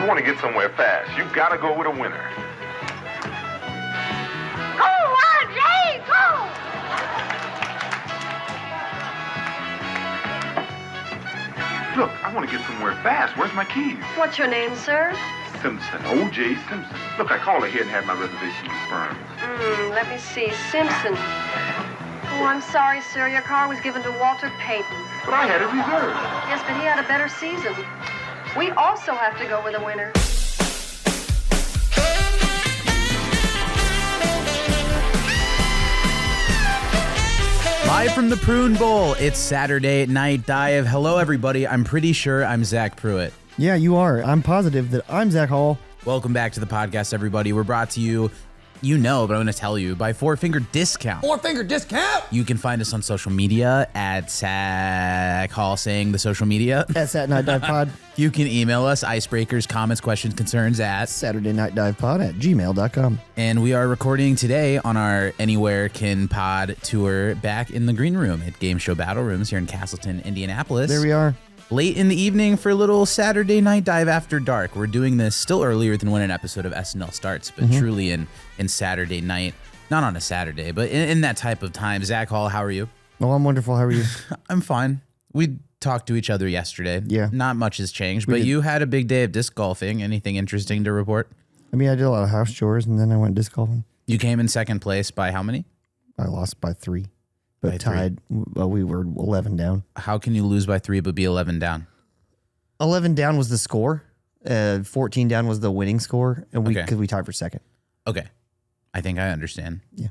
want to get somewhere fast. You gotta go with a winner. Go, RJ, go! Look, I want to get somewhere fast. Where's my keys? What's your name, sir? Simpson, O.J. Simpson. Look, I called ahead and had my reservation confirmed. Let me see. Simpson. Oh, I'm sorry, sir. Your car was given to Walter Payton. But I had it reserved. Yes, but he had a better season. We also have to go with a winner. Live from the Prune Bowl, it's Saturday Night Dive. Hello, everybody. I'm pretty sure I'm Zach Pruitt. Yeah, you are. I'm positive that I'm Zach Hall. Welcome back to the podcast, everybody. We're brought to you, you know, but I'm going to tell you, by Four Finger Discount. Four Finger Discount? You can find us on social media at Zach Hall saying the social media. At Saturday Night Dive Pod. You can email us, icebreakers, comments, questions, concerns at Saturday Night Dive Pod at gmail.com. And we are recording today on our Anywhere Can Pod tour back in the green room at Game Show Battle Rooms here in Castleton, Indianapolis. There we are. Late in the evening for a little Saturday Night Dive after dark. We're doing this still earlier than when an episode of SNL starts, but truly in Saturday night. Not on a Saturday, but in that type of time. Zach Hall, how are you? Oh, I'm wonderful. How are you? I'm fine. We talked to each other yesterday. Yeah. Not much has changed, but you had a big day of disc golfing. Anything interesting to report? I mean, I did a lot of house chores, and then I went disc golfing. You came in second place by how many? I lost by 3, but By tied. Well, we were 11 down. How can you lose by 3 but be 11 down? 11 down was the score. 14 down was the winning score, and because we tied for second. Okay. I think I understand. Yeah.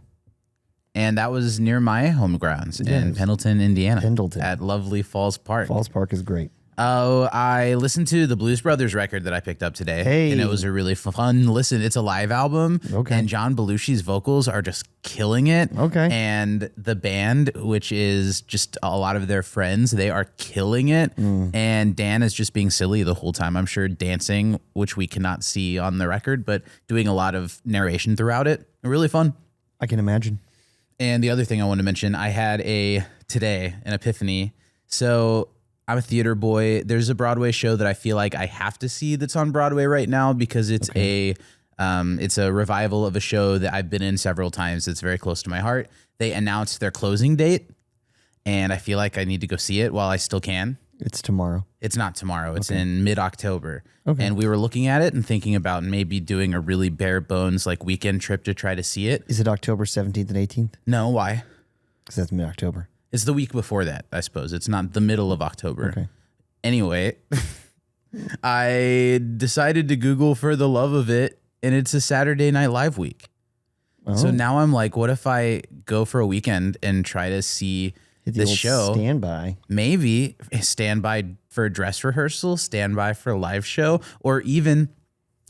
And that was near my home grounds in Pendleton, Indiana. Pendleton. At lovely Falls Park. Falls Park is great. Oh, I listened to the Blues Brothers record that I picked up today. Hey. And it was a really fun listen. It's a live album. Okay. And John Belushi's vocals are just killing it. Okay. And the band, which is just a lot of their friends, they are killing it. And Dan is just being silly the whole time. I'm sure dancing, which we cannot see on the record, but doing a lot of narration throughout it. Really fun. I can imagine. And the other thing I want to mention, I had an epiphany. So I'm a theater boy. There's a Broadway show that I feel like I have to see that's on Broadway right now because it's a revival of a show that I've been in several times. It's very close to my heart. They announced their closing date, and I feel like I need to go see it while I still can. It's tomorrow. It's not tomorrow. It's in mid-October. Okay. And we were looking at it and thinking about maybe doing a really bare bones like weekend trip to try to see it. Is it October 17th and 18th? No, why? Because that's mid-October. It's the week before that, I suppose. It's not the middle of October. Okay. Anyway, I decided to Google for the love of it, and it's a Saturday Night Live week. Oh. So now I'm like, what if I go for a weekend and try to see this show? Standby. Maybe stand by for a dress rehearsal, stand by for a live show, or even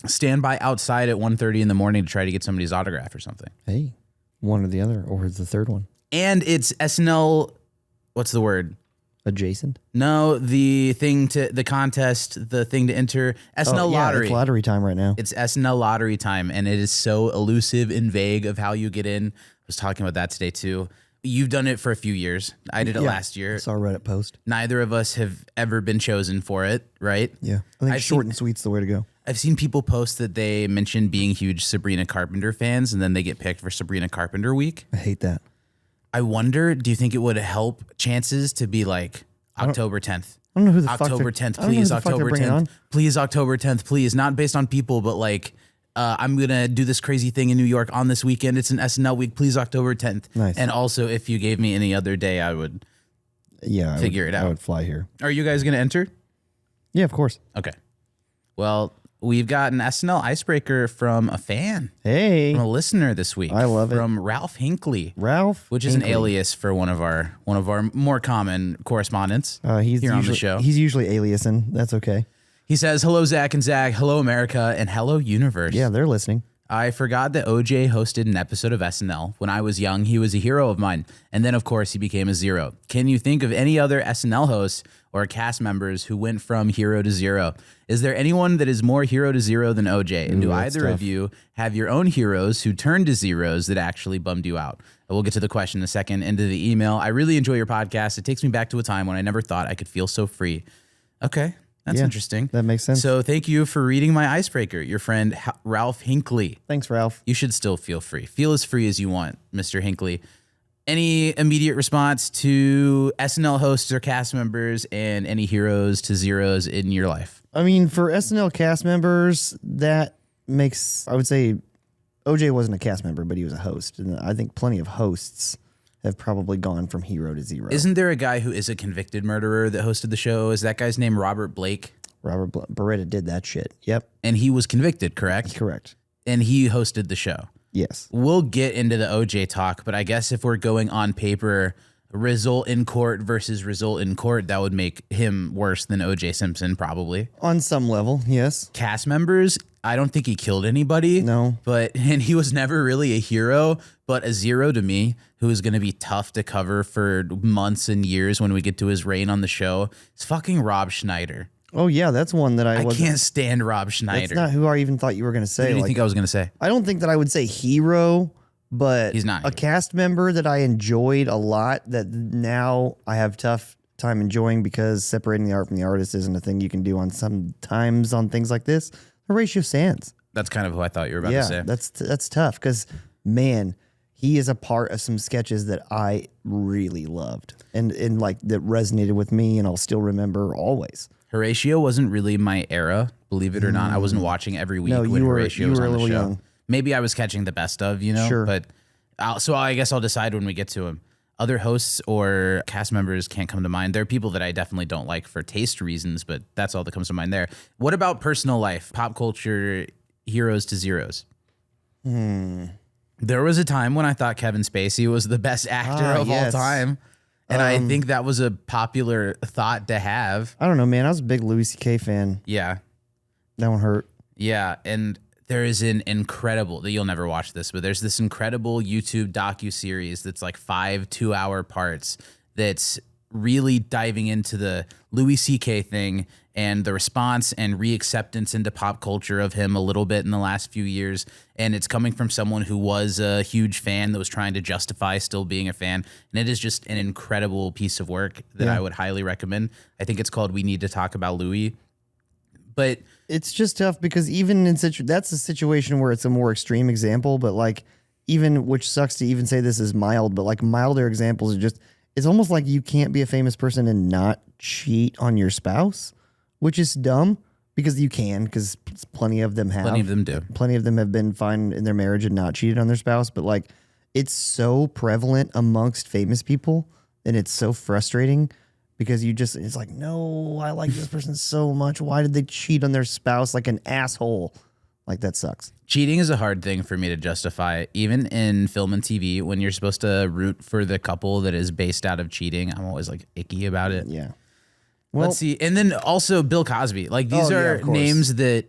stand by outside at 1:30 in the morning to try to get somebody's autograph or something. Hey, one or the other, or the third one. And it's SNL, what's the word? Adjacent? No, the contest, the thing to enter, SNL lottery. It's lottery time right now. It's SNL lottery time, and it is so elusive and vague of how you get in. I was talking about that today, too. You've done it for a few years. I did it last year. I saw a Reddit post. Neither of us have ever been chosen for it, right? Yeah. I think short and sweet's the way to go. I've seen people post that they mention being huge Sabrina Carpenter fans, and then they get picked for Sabrina Carpenter week. I hate that. I wonder, do you think it would help chances to be like October 10th? I don't know who the October 10th, please. October 10th, please. October 10th, please. Not based on people, but like, I'm going to do this crazy thing in New York on this weekend. It's an SNL week. Please, October 10th. Nice. And also, if you gave me any other day, I would figure it out. I would fly here. Are you guys going to enter? Yeah, of course. Okay. Well, we've got an SNL icebreaker from a fan. Hey. From a listener this week. I love it. From Ralph Hinckley. Ralph? Which is an alias for one of our more common correspondents here on the show. He's usually aliasing. That's okay. He says, hello, Zach and Zach. Hello, America. And hello, universe. Yeah, they're listening. I forgot that OJ hosted an episode of SNL. When I was young, he was a hero of mine. And then, of course, he became a zero. Can you think of any other SNL hosts or cast members who went from hero to zero? Is there anyone that is more hero to zero than OJ? And do either of you have your own heroes who turned to zeros that actually bummed you out? We'll get to the question in a second. Into the email. I really enjoy your podcast. It takes me back to a time when I never thought I could feel so free. Okay. That's interesting. That makes sense. So thank you for reading my icebreaker, your friend Ralph Hinckley. Thanks, Ralph. You should still feel free. Feel as free as you want, Mr. Hinckley. Any immediate response to SNL hosts or cast members and any heroes to zeros in your life? I mean, for SNL cast members, that makes, I would say, OJ wasn't a cast member, but he was a host. And I think plenty of hosts have probably gone from hero to zero. Isn't there a guy who is a convicted murderer that hosted the show? Is that guy's name Robert Blake? Robert Beretta did that shit. Yep. And he was convicted, correct? Correct. And he hosted the show. Yes. We'll get into the OJ talk, but I guess if we're going on paper, result in court versus result in court, that would make him worse than OJ Simpson, probably. On some level, yes. Cast members, I don't think he killed anybody. No. And he was never really a hero, but a zero to me, who is going to be tough to cover for months and years when we get to his reign on the show, is fucking Rob Schneider. Oh, yeah, that's one that I can't stand Rob Schneider. That's not who I even thought you were going to say. What do you think I was going to say? I don't think that I would say hero, but he's not a cast member that I enjoyed a lot that now I have tough time enjoying because separating the art from the artist isn't a thing you can do on sometimes on things like this. Horatio Sands. That's kind of who I thought you were about to say. Yeah, that's tough because, man, he is a part of some sketches that I really loved and like that resonated with me and I'll still remember always. Horatio wasn't really my era, believe it or not. I wasn't watching every week when Horatio was on the show. Young. Maybe I was catching the best of, Sure. But so I guess I'll decide when we get to him. Other hosts or cast members can't come to mind. There are people that I definitely don't like for taste reasons, but that's all that comes to mind there. What about personal life, pop culture, heroes to zeros? There was a time when I thought Kevin Spacey was the best actor of all time. And I think that was a popular thought to have. I don't know, man. I was a big Louis C.K. fan. Yeah. That one hurt. Yeah. And there is an incredible, you'll never watch this, but there's this incredible YouTube docuseries that's like 5 2-hour parts that's really diving into the Louis C.K. thing and the response and reacceptance into pop culture of him a little bit in the last few years. And it's coming from someone who was a huge fan that was trying to justify still being a fan. And it is just an incredible piece of work that I would highly recommend. I think it's called We Need to Talk About Louis. But it's just tough because even in that's a situation where it's a more extreme example, but like even, which sucks to even say this is mild, but like milder examples are just, it's almost like you can't be a famous person and not cheat on your spouse, which is dumb because you can, because plenty of them have. Plenty of them do. Plenty of them have been fine in their marriage and not cheated on their spouse, but like it's so prevalent amongst famous people and it's so frustrating because it's like, no, I like this person so much. Why did they cheat on their spouse like an asshole? Like that sucks. Cheating is a hard thing for me to justify, even in film and TV. When you're supposed to root for the couple that is based out of cheating, I'm always like icky about it. Yeah. Well, let's see. And then also Bill Cosby. Like these are names that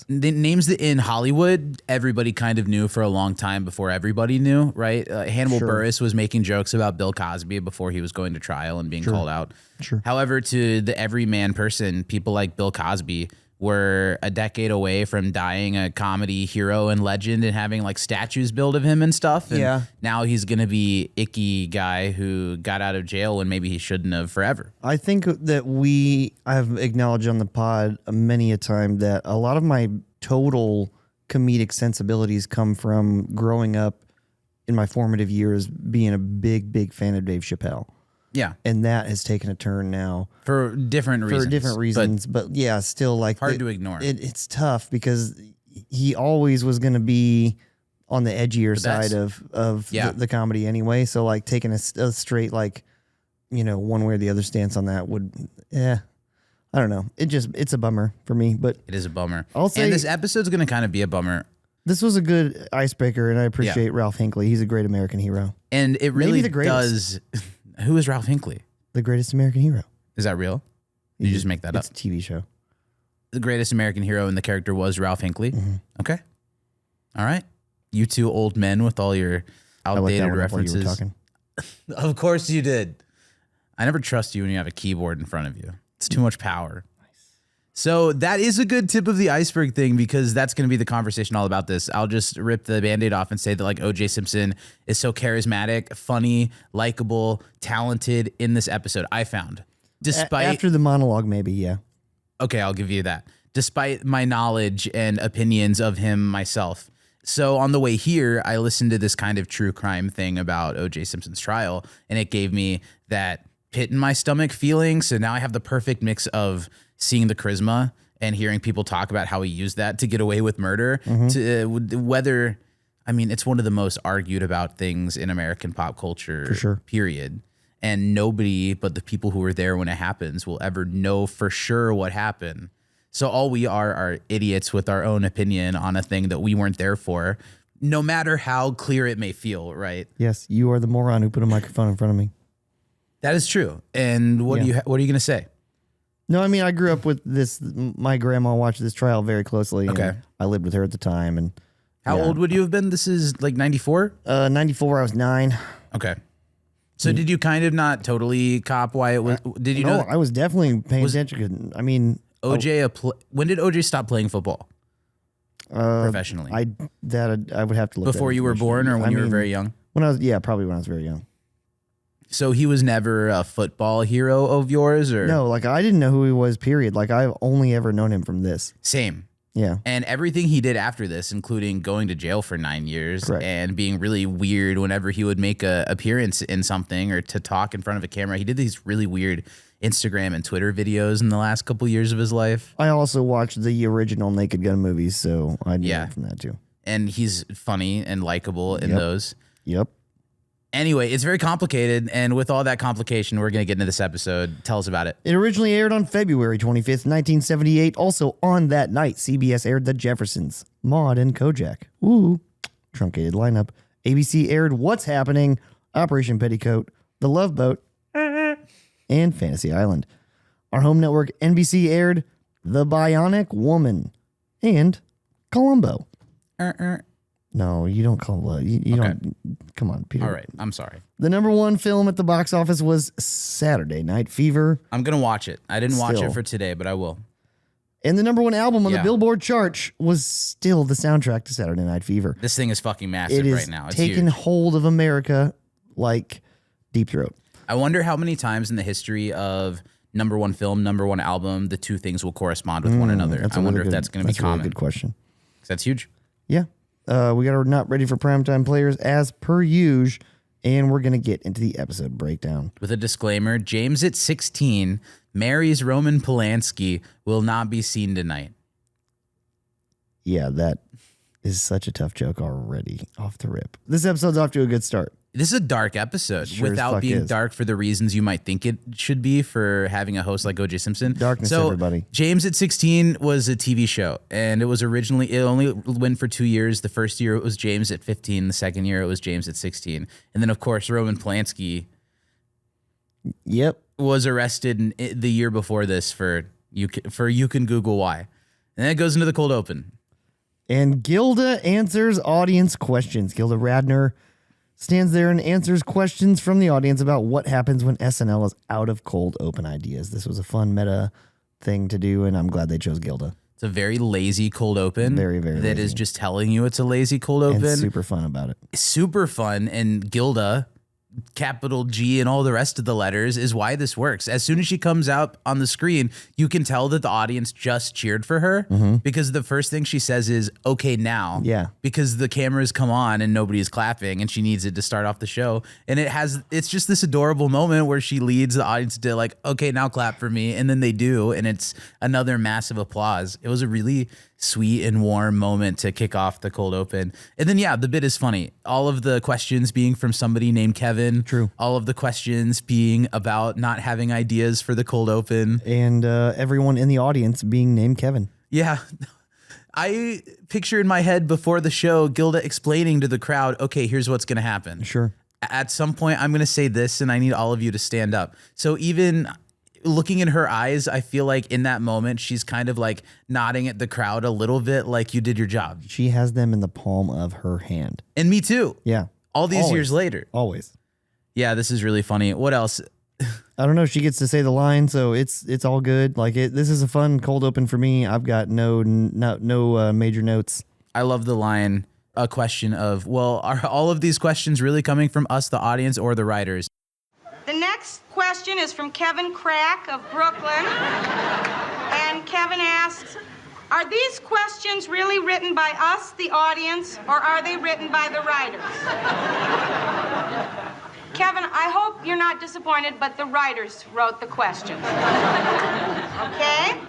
names that in Hollywood everybody kind of knew for a long time before everybody knew, right? Hannibal Buress was making jokes about Bill Cosby before he was going to trial and being called out. Sure. However, to the everyman person, people like Bill Cosby were a decade away from dying a comedy hero and legend and having like statues built of him and stuff. And now he's going to be icky guy who got out of jail when maybe he shouldn't have forever. I think that I have acknowledged on the pod many a time that a lot of my total comedic sensibilities come from growing up in my formative years being a big, big fan of Dave Chappelle. Yeah. And that has taken a turn now. For different reasons. But yeah, still like hard to ignore. It's tough because he always was going to be on the edgier side of the comedy anyway. So like taking a straight like, one way or the other stance on that would, I don't know. It's a bummer for me, but it is a bummer. I'll say, and this episode's going to kind of be a bummer. This was a good icebreaker and I appreciate Ralph Hinckley. He's a great American hero. And it really the does. Who is Ralph Hinckley? The greatest American hero. Is that real? Did you just make that up? It's a TV show. The greatest American hero and the character was Ralph Hinckley? Mm-hmm. Okay. All right. You two old men with all your outdated references. You were talking. Of course you did. I never trust you when you have a keyboard in front of you. It's too much power. So that is a good tip of the iceberg thing because that's going to be the conversation all about this. I'll just rip the Band-Aid off and say that like OJ Simpson is so charismatic, funny, likable, talented in this episode. I found, despite after the monologue, maybe Okay, I'll give you that. Despite my knowledge and opinions of him myself. So on the way here, I listened to this kind of true crime thing about O.J. Simpson's trial, and it gave me that pit in my stomach feeling. So now I have the perfect mix of seeing the charisma and hearing people talk about how he used that to get away with murder. Whether, I mean, it's one of the most argued about things in American pop culture, For sure. period. And nobody but the people who were there when it happens will ever know for sure what happened. So all we are idiots with our own opinion on a thing that we weren't there for, no matter how clear it may feel, right? Yes, you are the moron who put a microphone in front of me. That is true. And what are you going to say? No, I mean, I grew up with this. My grandma watched this trial very closely. Okay. And I lived with her at the time. And How old would you have been? This is like 94? 94, I was 9. Okay. So did you kind of not totally cop why it was? Did you No, know I was definitely paying attention. I mean, OJ, when did OJ stop playing football professionally? I would have to look Before that you were information. born or when I you were mean, very young? Probably when I was very young. So he was never a football hero of yours, or No, like I didn't know who he was, period. Like I've only ever known him from this. Same. Yeah. And everything he did after this, including going to jail for 9 years Correct. and being really weird whenever he would make a appearance in something or to talk in front of a camera. He did these really weird Instagram and Twitter videos in the last couple years of his life. I also watched the original Naked Gun movies, so I knew Yeah. him from that too. And he's funny and likable in Yep. those. Yep. Anyway, it's very complicated. And with all that complication, we're going to get into this episode. Tell us about it. It originally aired on February 25th, 1978. Also on that night, CBS aired The Jeffersons, Maude and Kojak. Ooh, truncated lineup. ABC aired What's Happening, Operation Petticoat, The Love Boat, and Fantasy Island. Our home network, NBC, aired The Bionic Woman and Columbo. No, you don't call you Okay. don't. Come on, Peter. All right. I'm sorry. The number one film at the box office was Saturday Night Fever. I'm going to watch it. I didn't watch Still. it for today, but I will. And the number one album on the Yeah. Billboard chart was still the soundtrack to Saturday Night Fever. This thing is fucking massive It is right now. It's taking huge. hold of America like Deep Throat. I wonder how many times in the history of number one film, number one album, the two things will correspond with one another. That's I a wonder really if good- that's going to be a really common. good question. 'Cause that's huge. Yeah. We got our Not Ready for Primetime Players as per usual, and we're going to get into the episode breakdown. With a disclaimer, James at 16 marries Roman Polanski, will not be seen tonight. Yeah, that is such a tough joke already off the rip. This episode's off to a good start. This is a dark episode Sure as without fuck being is. dark for the reasons you might think it should be for having a host like O.J. Simpson. Darkness, so, everybody. James at 16 was a TV show, and it only went for 2 years. The first year it was James at 15. The second year it was James at 16. And then, of course, Roman Polanski Yep. was arrested the year before this for you can Google why. And then it goes into the cold open. And Gilda answers audience questions. Gilda Radner stands there and answers questions from the audience about what happens when SNL is out of cold open ideas. This was a fun meta thing to do, and I'm glad they chose Gilda. It's a very lazy cold open. Very, very That lazy. is just telling you it's a lazy cold open. And super fun about it. Super fun. And Gilda, capital G and all the rest of the letters, is why this works. As soon as she comes out on the screen, you can tell that the audience just cheered for her because the first thing she says is, okay, now. Yeah. Because the cameras come on and nobody's clapping and she needs it to start off the show. And it's just this adorable moment where she leads the audience to like, okay, now clap for me. And then they do. And it's another massive applause. It was a really sweet and warm moment to kick off the cold open. And then, yeah, the bit is funny. All of the questions being from somebody named Kevin. True. All of the questions being about not having ideas for the cold open. And everyone in the audience being named Kevin. Yeah. I picture in my head before the show, Gilda explaining to the crowd, okay, here's what's going to happen. Sure. At some point, I'm going to say this and I need all of you to stand up. So even looking in her eyes, I feel like in that moment, she's kind of like nodding at the crowd a little bit like you did your job. She has them in the palm of her hand. And me too. Yeah. All these Always. years later. Always. Yeah, this is really funny. What else? I don't know. She gets to say the line, so it's all good. Like this is a fun cold open for me. I've got no major notes. I love the line, a question of, well, are all of these questions really coming from us, the audience, or the writers? The next question is from Kevin Crack of Brooklyn. And Kevin asks, are these questions really written by us, the audience, or are they written by the writers? Kevin, I hope you're not disappointed, but the writers wrote the questions. Okay?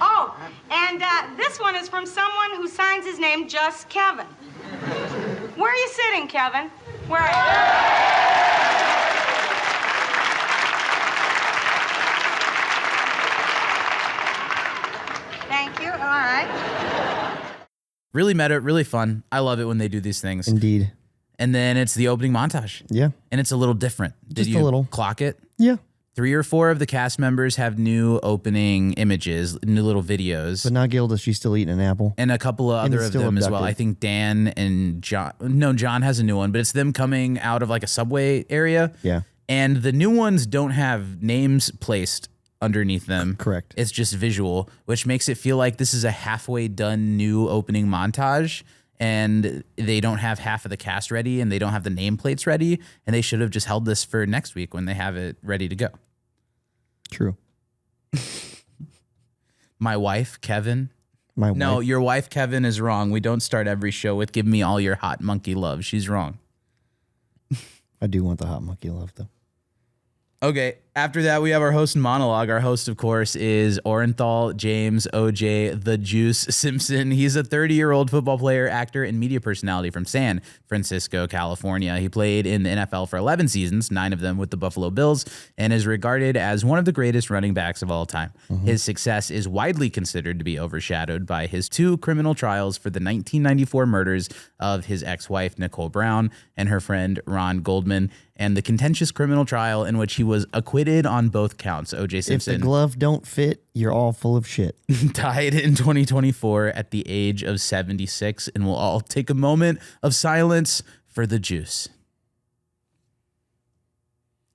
Oh, and this one is from someone who signs his name just Kevin. Where are you sitting, Kevin? Where are you? Thank you. All right. Really meta, really fun. I love it when they do these things. Indeed. And then it's the opening montage. Yeah. And it's a little different. Did Just you a little. clock it? Yeah. 3 or 4 of the cast members have new opening images, new little videos. But not Gilda. She's still eating an apple. And a couple of And other it's of still them as well. abducted. I think Dan and John. No, John has a new one, but it's them coming out of like a subway area. Yeah. And the new ones don't have names placed underneath them. Correct. It's just visual, which makes it feel like this is a halfway done new opening montage. And they don't have half of the cast ready and they don't have the nameplates ready. And they should have just held this for next week when they have it ready to go. True. My wife, Kevin. No, No, your wife, Kevin, is wrong. We don't start every show with "Give me all your hot monkey love." She's wrong. I do want the hot monkey love, though. Okay, after that, we have our host monologue. Our host, of course, is Orenthal James OJ the Juice Simpson. He's a 30-year-old football player, actor, and media personality from San Francisco, California. He played in the NFL for 11 seasons, 9 of them with the Buffalo Bills, and is regarded as one of the greatest running backs of all time. His success is widely considered to be overshadowed by his 2 criminal trials for the 1994 murders of his ex-wife, Nicole Brown, and her friend, Ron Goldman, and the contentious criminal trial in which he was acquitted on both counts. O.J. If Simpson the glove don't fit, you're all full of shit. died in 2024 at the age of 76, and we'll all take a moment of silence for the juice.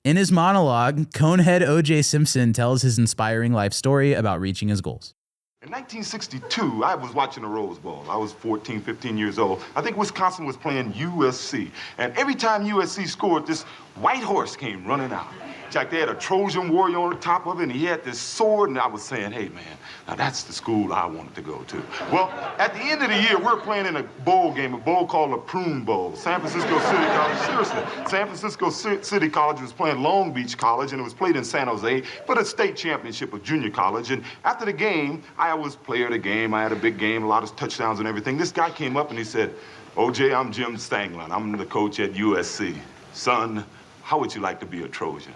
In his monologue, Conehead O.J. Simpson tells his inspiring life story about reaching his goals. In 1962, I was watching the Rose Bowl. I was 14, 15 years old. I think Wisconsin was playing USC. And every time USC scored, this white horse came running out. Jack, they had a Trojan warrior on the top of it, and he had this sword, and I was saying, hey, man, now that's the school I wanted to go to. Well, at the end of the year, we're playing in a bowl game, a bowl called the Prune Bowl. San Francisco City College, seriously, San Francisco City College was playing Long Beach College, and it was played in San Jose for the state championship of junior college. And after the game, I was player of the game. I had a big game, a lot of touchdowns and everything. This guy came up and he said, OJ, I'm Jim Stanglin. I'm the coach at USC. Son, how would you like to be a Trojan?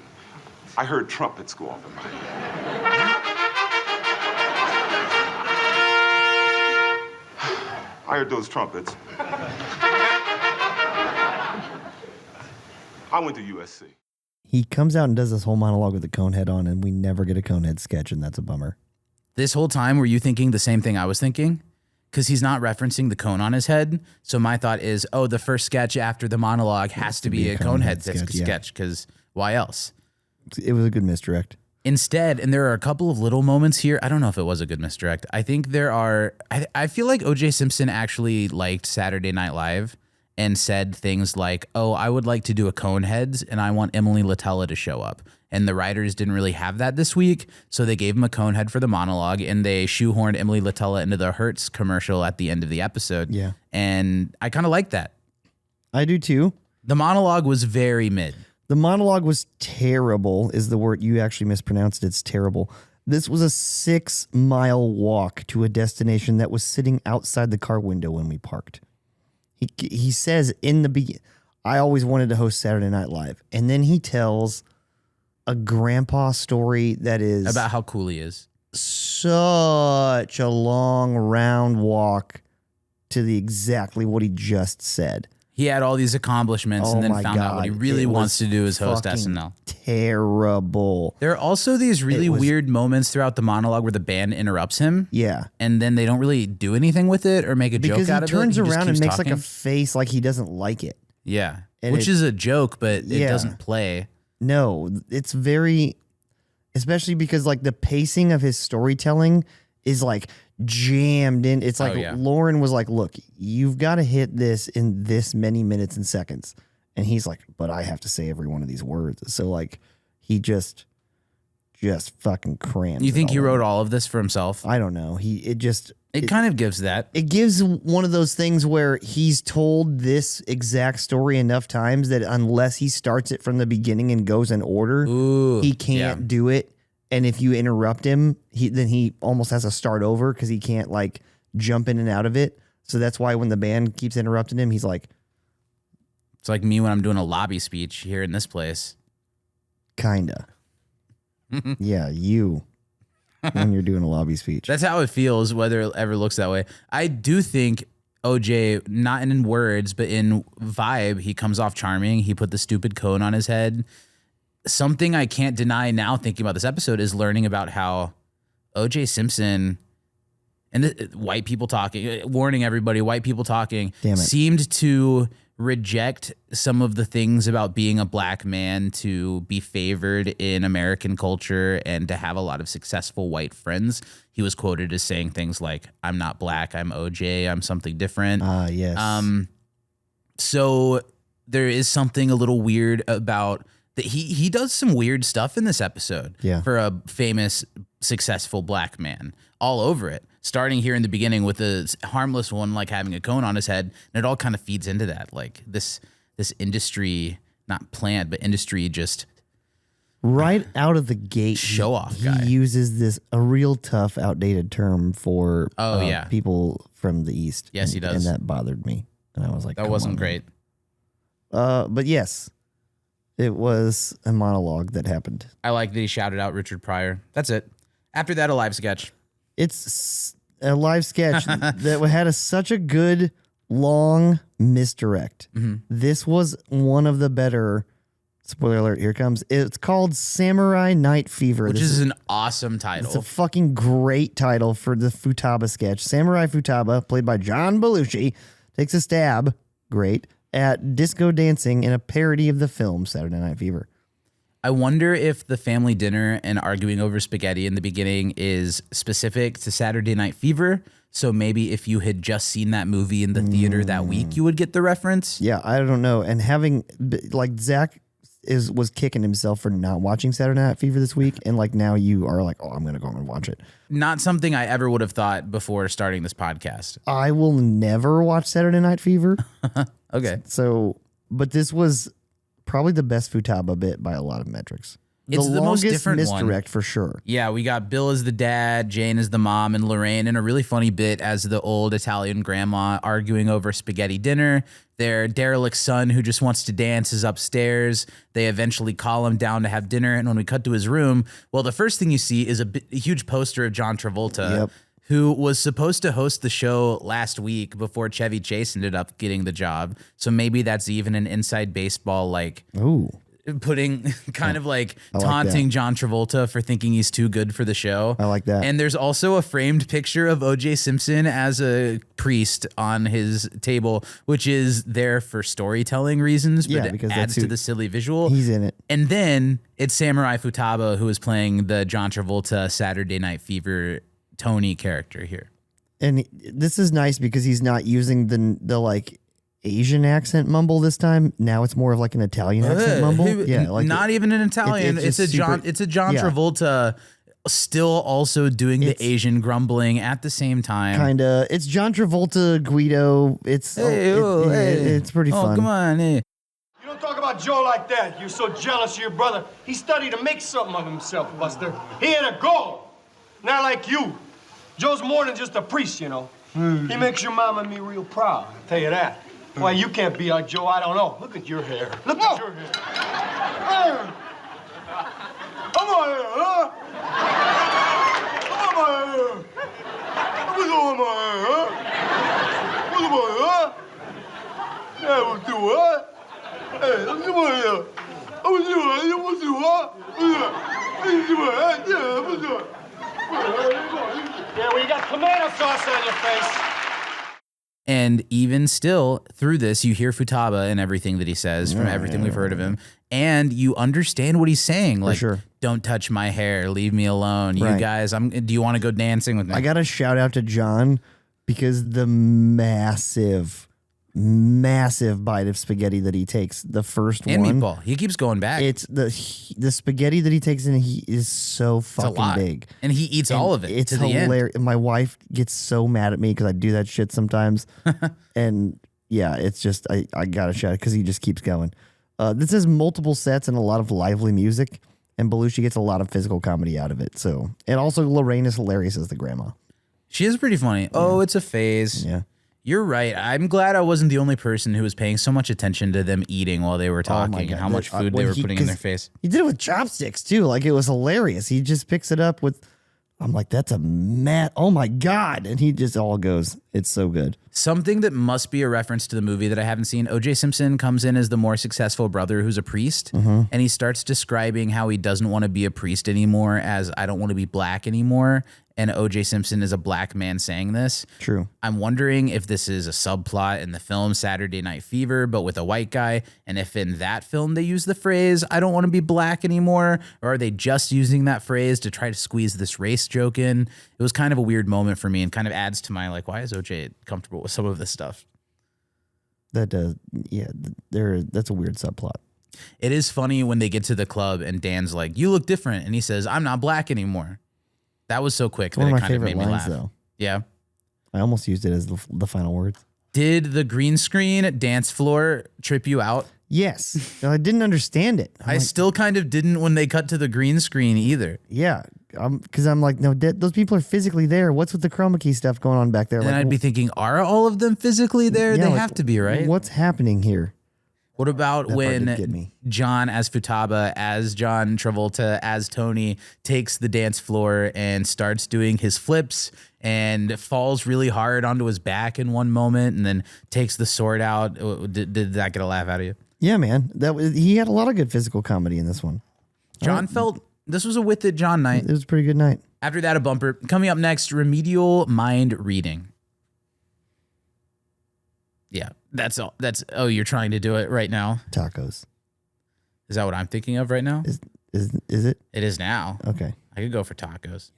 I heard trumpets go off in my head. I heard those trumpets. I went to USC. He comes out and does this whole monologue with the Conehead on, and we never get a Conehead sketch, and that's a bummer. This whole time, were you thinking the same thing I was thinking? Because he's not referencing the cone on his head. So my thought is, oh, the first sketch after the monologue has to be a Conehead sketch, because why else? It was a good misdirect. Instead, and there are a couple of little moments here. I don't know if it was a good misdirect. I think there are. I feel like O.J. Simpson actually liked Saturday Night Live and said things like, oh, I would like to do a Coneheads and I want Emily Latella to show up. And the writers didn't really have that this week. So they gave him a Conehead for the monologue and they shoehorned Emily Latella into the Hertz commercial at the end of the episode. Yeah. And I kind of like that. I do too. The monologue was very mid. The monologue was terrible, is the word. You actually mispronounced it. It's terrible. This was a 6-mile walk to a destination that was sitting outside the car window when we parked. He says in the beginning, I always wanted to host Saturday Night Live. And then he tells a grandpa story that is About how cool he is. Such a long round walk to the exactly what he just said. He had all these accomplishments and then found out what he really wants to do is host SNL. Terrible. There are also these really weird moments throughout the monologue where the band interrupts him. Yeah. And then they don't really do anything with it or make a joke out of it. Because he turns around and makes talking. like a face like he doesn't like it. Yeah. And Which is a joke, but it doesn't play. No, it's very, especially because like the pacing of his storytelling is like jammed in. It's like Lauren was like, look, you've got to hit this in this many minutes and seconds. And he's like, but I have to say every one of these words. So like he just just fucking crams. You think it he all in. wrote all of this for himself? I don't know. It kind of gives that. It gives one of those things where he's told this exact story enough times that unless he starts it from the beginning and goes in order, he can't do it. And if you interrupt him, then he almost has to start over because he can't like jump in and out of it. So that's why when the band keeps interrupting him, he's like, it's like me when I'm doing a lobby speech here in this place. Kinda. Yeah, you. When you're doing a lobby speech. That's how it feels, whether it ever looks that way. I do think OJ, not in words, but in vibe, he comes off charming. He put the stupid cone on his head. Something I can't deny now thinking about this episode is learning about how OJ Simpson and white people talking, warning everybody, white people talking, seemed to reject some of the things about being a black man to be favored in American culture and to have a lot of successful white friends. He was quoted as saying things like, I'm not black, I'm OJ, I'm something different. Yes. So there is something a little weird about that. He does some weird stuff in this episode for a famous, successful black man all over it. Starting here in the beginning with a harmless one, like having a cone on his head, and it all kind of feeds into that. Like this industry, not planned, but industry just right out of the gate. Show off guy. He uses a real tough, outdated term for people from the East. Yes, he does. And that bothered me. And I was like, that wasn't great. But yes, it was a monologue that happened. I like that he shouted out Richard Pryor. That's it. After that, a live sketch. It's a live sketch that had such a good long misdirect. This was one of the better. Spoiler alert! Here it comes. It's called Samurai Night Fever, which is an awesome title. It's a fucking great title for the Futaba sketch. Samurai Futaba, played by John Belushi, takes a stab, at disco dancing in a parody of the film Saturday Night Fever. I wonder if the family dinner and arguing over spaghetti in the beginning is specific to Saturday Night Fever. So maybe if you had just seen that movie in the theater that week, you would get the reference. Yeah, I don't know. And having like Zach was kicking himself for not watching Saturday Night Fever this week, and like now you are like, oh, I'm gonna go and watch it. Not something I ever would have thought before starting this podcast. I will never watch Saturday Night Fever. Okay. So, but this was probably the best Futaba bit by a lot of metrics. It's the most different misdirect for sure. Yeah, we got Bill as the dad, Jane as the mom, and Lorraine in a really funny bit as the old Italian grandma arguing over spaghetti dinner. Their derelict son who just wants to dance is upstairs. They eventually call him down to have dinner, and when we cut to his room, well, the first thing you see is a huge poster of John Travolta, who was supposed to host the show last week before Chevy Chase ended up getting the job. So maybe that's even an inside baseball, like, putting kind of like taunting John Travolta for thinking he's too good for the show. I like that. And there's also a framed picture of OJ Simpson as a priest on his table, which is there for storytelling reasons, but it adds to the silly visual. He's in it. And then it's Samurai Futaba who is playing the John Travolta Saturday Night Fever Tony character here. And this is nice because he's not using the like Asian accent mumble this time. Now it's more of like an Italian accent mumble. Yeah, like not even an Italian. It's a John Travolta still also doing the Asian grumbling at the same time. Kinda. It's John Travolta, Guido. It's it's pretty fun. Oh, come on. Hey. You don't talk about Joe like that. You're so jealous of your brother. He studied to make something of himself, Buster. He had a goal. Not like you. Joe's more than just a priest, you know. He makes your mom and me real proud, I'll tell you that. Why you can't be like Joe, I don't know. Look at your hair. Look at your hair. Come on here, huh? Come on here. What's on my hair, huh? What's on my hair? Yeah, what's do what? Hey, what's on my hair? What's on my hair? What's on my hair? Yeah, well, you got tomato sauce on your face. And even still, through this, you hear Futaba and everything that he says from everything we've heard of him. And you understand what he's saying. Like, don't touch my hair. Leave me alone. You guys, do you want to go dancing with me? I got to shout out to John because the massive massive bite of spaghetti that he takes. The first And one. meatball. He keeps going back. It's the spaghetti that he takes in. He is so It's a fucking lot. big. And he eats all of it It's to the end. hilarious. My wife gets so mad at me because I do that shit sometimes. And yeah, it's just, I got to shout it because he just keeps going. This has multiple sets and a lot of lively music. And Belushi gets a lot of physical comedy out of it. So, and also Lorraine is hilarious as the grandma. She is pretty funny. Oh, it's a phase. Yeah. You're right. I'm glad I wasn't the only person who was paying so much attention to them eating while they were talking and how much food they were putting in their face. He did it with chopsticks too. Like it was hilarious. He just picks it up with, I'm like, that's a oh my God. And he just all goes, it's so good. Something that must be a reference to the movie that I haven't seen. O.J. Simpson comes in as the more successful brother who's a priest, and he starts describing how he doesn't want to be a priest anymore as I don't want to be black anymore. And O.J. Simpson is a black man saying this. True. I'm wondering if this is a subplot in the film Saturday Night Fever, but with a white guy. And if in that film they use the phrase, I don't want to be black anymore, or are they just using that phrase to try to squeeze this race joke in? It was kind of a weird moment for me and kind of adds to my, like, why is OJ comfortable with some of this stuff? That does, yeah, that's a weird subplot. It is funny when they get to the club and Dan's like, you look different. And he says, I'm not black anymore. That was so quick It's one that of it my kind of favorite made me lines, laugh. though. Yeah. I almost used it as the final words. Did the green screen dance floor trip you out? Yes. I didn't understand it. I still kind of didn't when they cut to the green screen either. Yeah. Because I'm like, no, those people are physically there. What's with the chroma key stuff going on back there? And like, I'd be thinking, are all of them physically there? yeah, They like, have to be, right? What's happening here? What about That part did get when me. John as Futaba, as John Travolta, as Tony takes the dance floor and starts doing his flips and falls really hard onto his back in one moment and then takes the sword out? Did that get a laugh out of you? Yeah, man. He had a lot of good physical comedy in this one. John felt this was a with it John night. It was a pretty good night. After that, a bumper. Coming up next, remedial mind reading. Yeah, that's all. You're trying to do it right now. Tacos. Is that what I'm thinking of right now? Is it? It is now. Okay. I could go for tacos.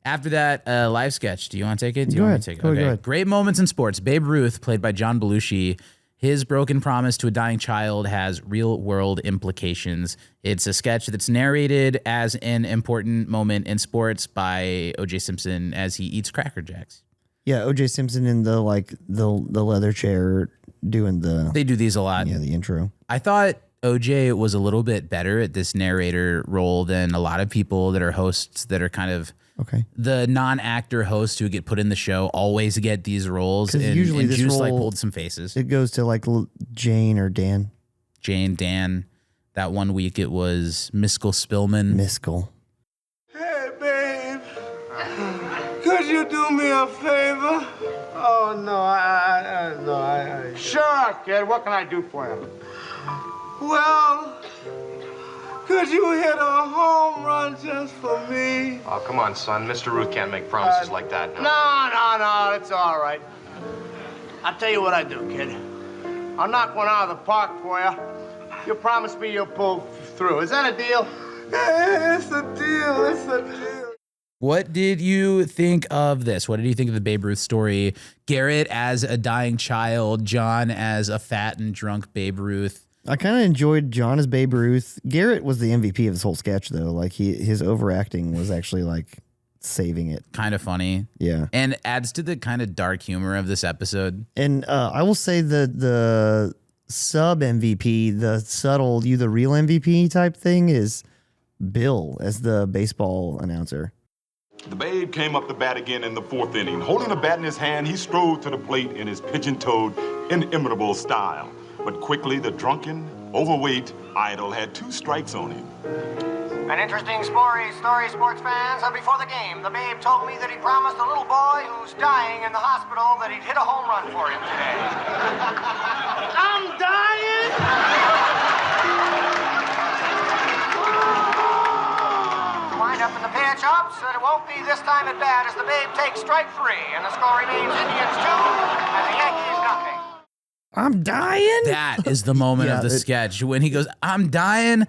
After that, live sketch. Do you want to take it? Do you Go want ahead. me to take it? Go Okay. ahead. Great moments in sports. Babe Ruth, played by John Belushi. His broken promise to a dying child has real-world implications. It's a sketch that's narrated as an important moment in sports by O.J. Simpson as he eats Cracker Jacks. Yeah, O.J. Simpson in the leather chair doing They do these a lot. the intro. I thought OJ was a little bit better at this narrator role than a lot of people that are hosts that are kind of Okay. the non-actor hosts who get put in the show always get these roles. 'Cause usually this Juice like role- pulled some faces. It goes to like Jane or Dan. Jane, Dan. That one week it was Miskell Spillman. Miskell. Hey, babe. Could you do me a favor? Oh, no, I. Sure, kid. What can I do for you? Well, could you hit a home run just for me? Oh, come on, son. Mr. Ruth can't make promises like that. No, it's all right. I'll tell you what I do, kid. I'll knock one out of the park for you. You promise me you'll pull through. Is that a deal? It's a deal. It's a deal. What did you think of this? What did you think of the Babe Ruth story? Garrett as a dying child, John as a fat and drunk Babe Ruth. I kind of enjoyed John as Babe Ruth. Garrett was the MVP of this whole sketch, though. Like his overacting was actually like saving it. Kind of funny. Yeah, And adds to the kind of dark humor of this episode. and I will say the sub MVP, the subtle "you the real MVP" type thing is Bill as the baseball announcer. The Babe came up to bat again in the fourth inning. Holding a bat in his hand, he strode to the plate in his pigeon-toed, inimitable style. But quickly, the drunken, overweight idol had 2 strikes on him. An interesting story, sports fans. Before the game, the Babe told me that he promised a little boy who's dying in the hospital that he'd hit a home run for him today. I'm dying? Wind up in the pitch ups, and it won't be this time at bat as the Babe takes strike 3, and the score remains Indians 2 and the Yankees nothing. I'm dying. That is the moment of the sketch when he goes, I'm dying.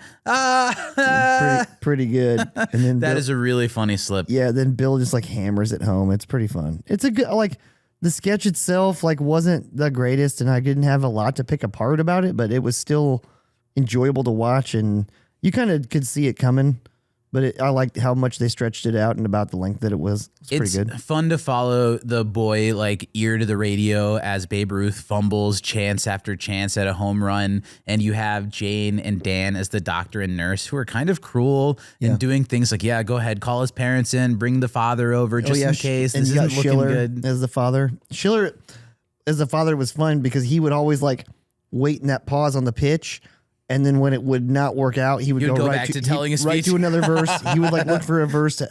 Pretty good. And then That Bill, is a really funny slip. yeah. Then Bill just like hammers it home. It's pretty fun. It's a good The sketch itself like wasn't the greatest, and I didn't have a lot to pick apart about it, but it was still enjoyable to watch, and you kind of could see it coming. But I liked how much they stretched it out and about the length that it was. It's pretty good. Fun to follow the boy like ear to the radio as Babe Ruth fumbles chance after chance at a home run. And you have Jane and Dan as the doctor and nurse who are kind of cruel and doing things like, yeah, go ahead, call his parents in, bring the father over just in case. And this you got isn't looking Schiller good. as the father. Schiller as the father was fun because he would always like wait in that pause on the pitch. And then when it would not work out, he would go right back to telling his right speech. to another verse. He would like look for a verse.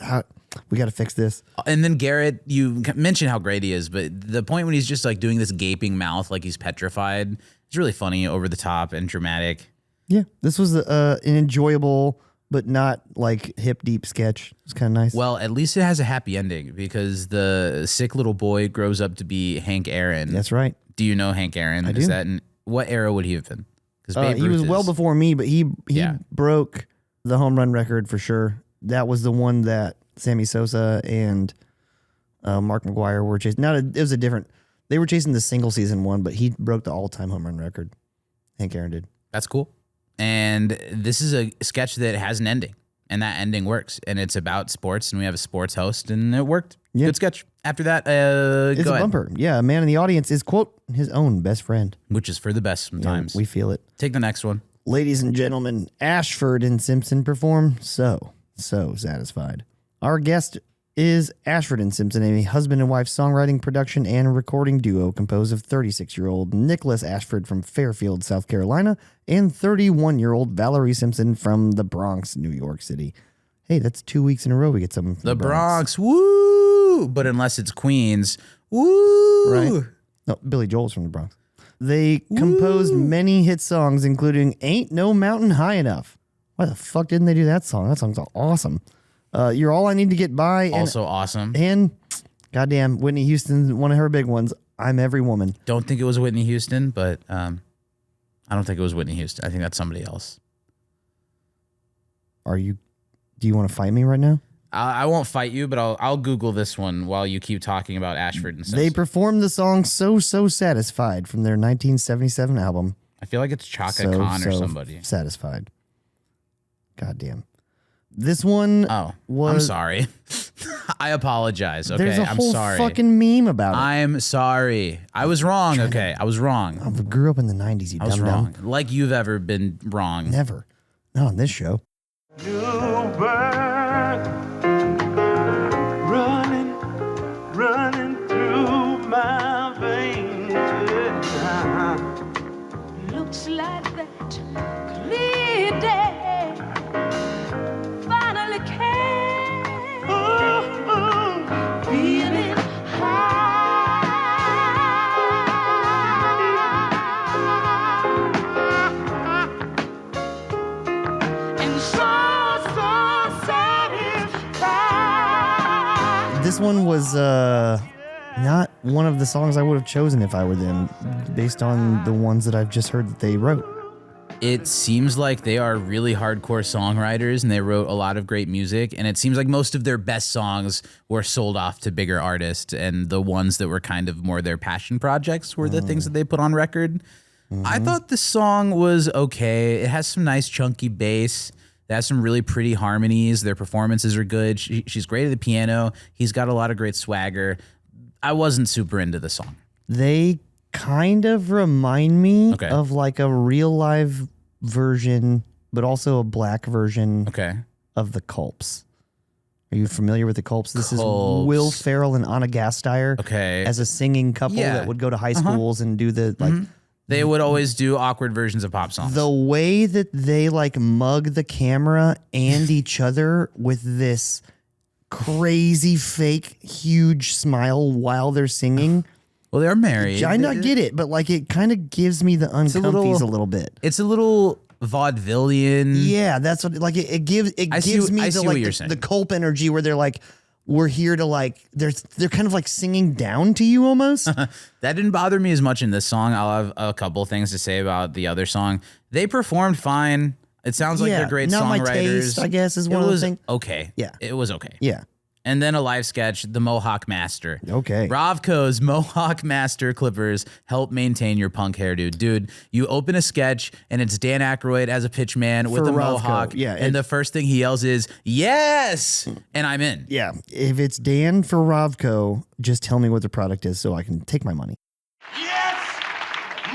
We got to fix this. And then Garrett, you mentioned how great he is, but the point when he's just like doing this gaping mouth like he's petrified, it's really funny, over the top, and dramatic. Yeah, this was an enjoyable but not like hip deep sketch. It's kind of nice. Well, at least it has a happy ending because the sick little boy grows up to be Hank Aaron. That's right. Do you know Hank Aaron? I do. What era would he have been? He was well before me, but he broke the home run record for sure. That was the one that Sammy Sosa and Mark McGwire were chasing. It was a different. They were chasing the single season one, but he broke the all-time home run record. Hank Aaron did. That's cool. And this is a sketch that has an ending, and that ending works. And it's about sports, and we have a sports host, and it worked. Yeah. Good sketch. After that, it's a bumper. Yeah, a man in the audience is, quote, his own best friend. Which is for the best sometimes. Yeah, we feel it. Take the next one. Ladies and gentlemen, Ashford and Simpson perform So Satisfied. Our guest is Ashford and Simpson, a husband and wife songwriting, production, and recording duo composed of 36-year-old Nicholas Ashford from Fairfield, South Carolina, and 31-year-old Valerie Simpson from the Bronx, New York City. Hey, that's 2 weeks in a row we get someone from the Bronx. Woo! But unless it's Queens, woo! Right? No, Billy Joel's from the Bronx. They composed many hit songs, including Ain't No Mountain High Enough. Why the fuck didn't they do that song? That song's awesome. You're All I Need to Get By. Also awesome. And goddamn, Whitney Houston, one of her big ones, I'm Every Woman. Don't think it was Whitney Houston, but I don't think it was Whitney Houston. I think that's somebody else. Do you want to fight me right now? I won't fight you, but I'll Google this one while you keep talking about Ashford and Simpson. They performed the song So Satisfied from their 1977 album. I feel like it's Chaka Khan or somebody. Satisfied. Goddamn. This one was... I'm sorry. I apologize, okay? There's a whole I'm sorry. fucking meme about it. I'm sorry. I was wrong, okay? I was wrong. I grew up in the 90s, you dumb I was wrong. Like you've ever been wrong. Never. Not on this show. New bird running through my veins. Looks like that clear day finally came. Feeling high and so satisfied. This one was not one of the songs I would have chosen if I were them, based on the ones that I've just heard that they wrote. It seems like they are really hardcore songwriters and they wrote a lot of great music. And it seems like most of their best songs were sold off to bigger artists. And the ones that were kind of more their passion projects were the things that they put on record. I thought the song was okay. It has some nice chunky bass. It has some really pretty harmonies. Their performances are good. She's great at the piano. He's got a lot of great swagger. I wasn't super into the song. They kind of remind me of like a real live version, but also a black version of the Culps. Are you familiar with the Culps? This is Will Ferrell and Anna Gasteyer as a singing couple that would go to high schools and do the like. They would always do awkward versions of pop songs. The way that they like mug the camera and each other with this crazy fake huge smile while they're singing. Well, they're married. I not get it, but like it kind of gives me the uncomfies a little bit. It's a little vaudevillian. Yeah, that's what like it gives me the Culp energy where they're like, we're here to like they're kind of like singing down to you almost. That didn't bother me as much in this song. I'll have a couple things to say about the other song. They performed fine. It sounds like they're great not songwriters. My taste, I guess, is one of the things. Okay. Yeah. It was okay. Yeah. And then a live sketch, the Mohawk Master. Okay. Ravco's Mohawk Master clippers help maintain your punk hairdo. Dude, you open a sketch and it's Dan Aykroyd as a pitchman with For a Ravco, mohawk. yeah, And the first thing he yells is, yes! And I'm in. Yeah. If it's Dan for Ravco, just tell me what the product is so I can take my money. Yes!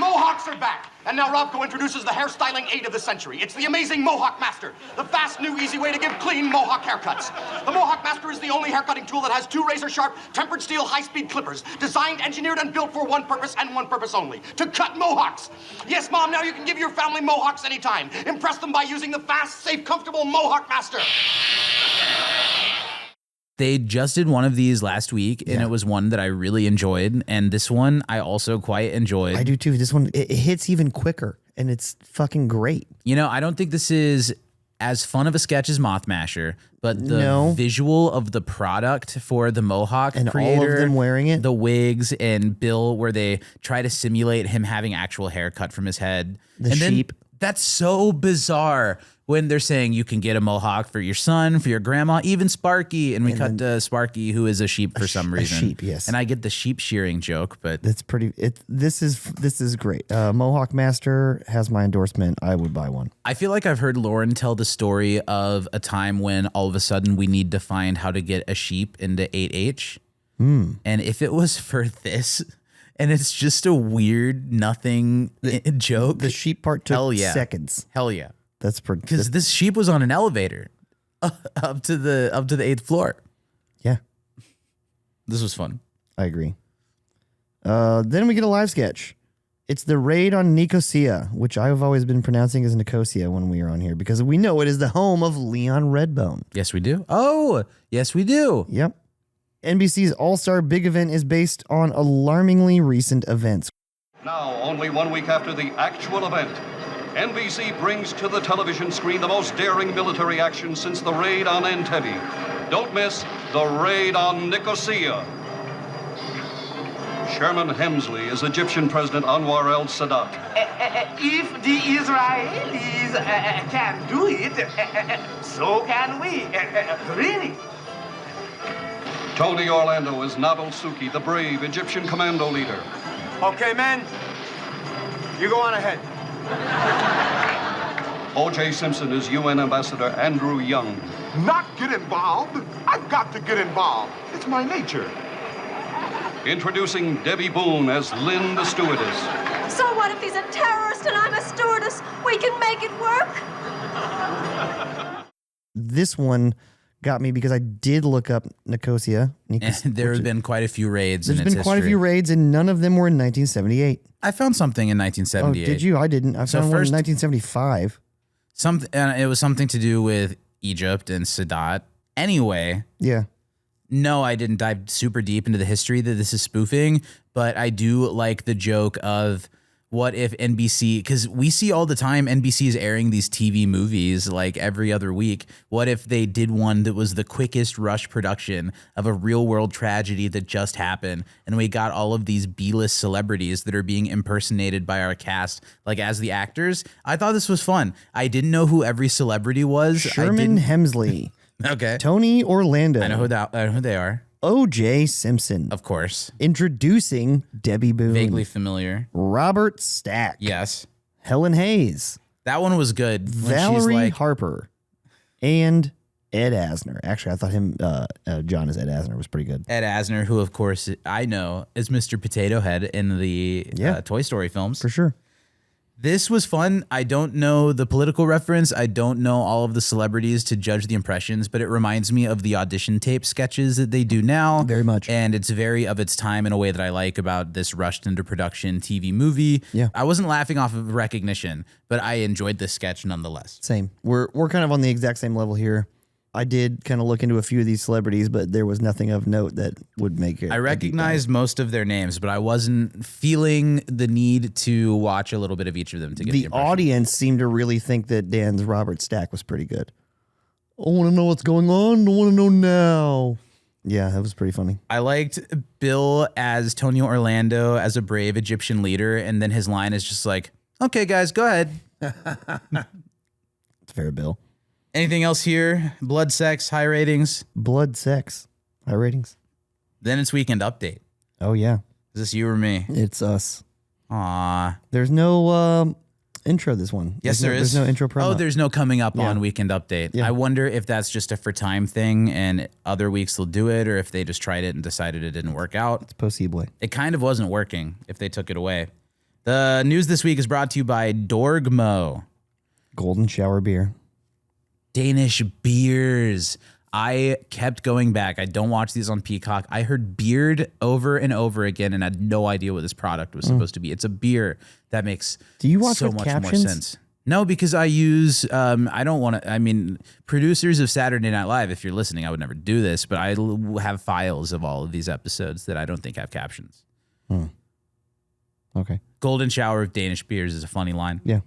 Mohawks are back! And now Robco introduces the hairstyling aid of the century. It's the amazing Mohawk Master, the fast, new, easy way to give clean Mohawk haircuts. The Mohawk Master is the only haircutting tool that has 2 razor-sharp, tempered steel, high-speed clippers, designed, engineered, and built for one purpose and one purpose only, to cut mohawks. Yes, Mom, now you can give your family mohawks anytime. Impress them by using the fast, safe, comfortable Mohawk Master. They just did one of these last week, and it was one that I really enjoyed. And this one I also quite enjoyed. I do too. This one, it hits even quicker, and it's fucking great. You know, I don't think this is as fun of a sketch as Moth Masher, but the visual of the product for the Mohawk and creator, all of them wearing it, the wigs and Bill, where they try to simulate him having actual hair cut from his head. The sheep. That's so bizarre when they're saying you can get a mohawk for your son, for your grandma, even Sparky. And we cut to Sparky, who is a sheep for some reason. A sheep, yes. And I get the sheep shearing joke, but that's pretty. This is great. Mohawk Master has my endorsement. I would buy one. I feel like I've heard Lauren tell the story of a time when all of a sudden we need to find how to get a sheep into 8H. And if it was for this, and it's just a weird nothing joke. The sheep part took seconds. Hell yeah. That's pretty. Because this sheep was on an elevator up to the 8th floor. Yeah. This was fun. I agree. Then we get a live sketch. It's the raid on Nicosia, which I've always been pronouncing as Nicosia when we are on here because we know it is the home of Leon Redbone. Yes, we do. Oh, yes, we do. Yep. NBC's All-Star Big Event is based on alarmingly recent events. Now, only 1 week after the actual event, NBC brings to the television screen the most daring military action since the raid on Entebbe. Don't miss the raid on Nicosia. Sherman Hemsley is Egyptian President Anwar el-Sadat. If the Israelis can do it, so can we. Really? Tony Orlando is Nabil Suki, the brave Egyptian commando leader. Okay, men, you go on ahead. O.J. Simpson is UN Ambassador Andrew Young. Not get involved. I've got to get involved. It's my nature. Introducing Debbie Boone as Lynn the stewardess. So what if he's a terrorist and I'm a stewardess? We can make it work. This one got me because I did look up Nicosia. And there have been quite a few raids. There's been quite a few raids, and none of them were in 1978. I found something in 1978. Oh, did you? I didn't. I found one in 1975. It was something to do with Egypt and Sadat. Anyway. Yeah. No, I didn't dive super deep into the history that this is spoofing, but I do like the joke of what if NBC, because we see all the time NBC is airing these TV movies like every other week. What if they did one that was the quickest rush production of a real world tragedy that just happened, and we got all of these B-list celebrities that are being impersonated by our cast, like as the actors? I thought this was fun. I didn't know who every celebrity was. Sherman Hemsley. Okay. Tony Orlando. I know who they are. O.J. Simpson. Of course. Introducing Debbie Boone. Vaguely familiar. Robert Stack. Yes. Helen Hayes. That one was good. Valerie Harper. And Ed Asner. Actually, I thought John as Ed Asner was pretty good. Ed Asner, who, of course, I know is Mr. Potato Head in the Toy Story films. For sure. This was fun. I don't know the political reference. I don't know all of the celebrities to judge the impressions, but it reminds me of the audition tape sketches that they do now. Very much. And it's very of its time in a way that I like about this rushed into production TV movie. Yeah. I wasn't laughing off of recognition, but I enjoyed this sketch nonetheless. Same. We're kind of on the exact same level here. I did kind of look into a few of these celebrities, but there was nothing of note that would make it. I recognized most of their names, but I wasn't feeling the need to watch a little bit of each of them to get the impression. Audience seemed to really think that Dan's Robert Stack was pretty good. I want to know what's going on. I want to know now. Yeah, that was pretty funny. I liked Bill as Tony Orlando as a brave Egyptian leader, and then his line is just like, "Okay, guys, go ahead." It's fair, Bill. Anything else here? Blood, sex, high ratings? Blood, sex. High ratings. Then it's Weekend Update. Oh, yeah. Is this you or me? It's us. Aw. There's no intro this one. Yes, there is. There's no intro promo. Oh, there's no coming up on Weekend Update. Yeah. I wonder if that's just a for time thing and other weeks they'll do it, or if they just tried it and decided it didn't work out. It's possible. It kind of wasn't working if they took it away. The news this week is brought to you by Dorgmo. Golden shower beer. Danish beers. I kept going back. I don't watch these on Peacock. I heard beard over and over again and had no idea what this product was supposed to be. It's a beer that makes Do you watch so with much captions? more sense. No, because I use, I don't want to, I mean, producers of Saturday Night Live, if you're listening, I would never do this, but I have files of all of these episodes that I don't think have captions. Okay. Golden shower of Danish beers is a funny line. Yeah.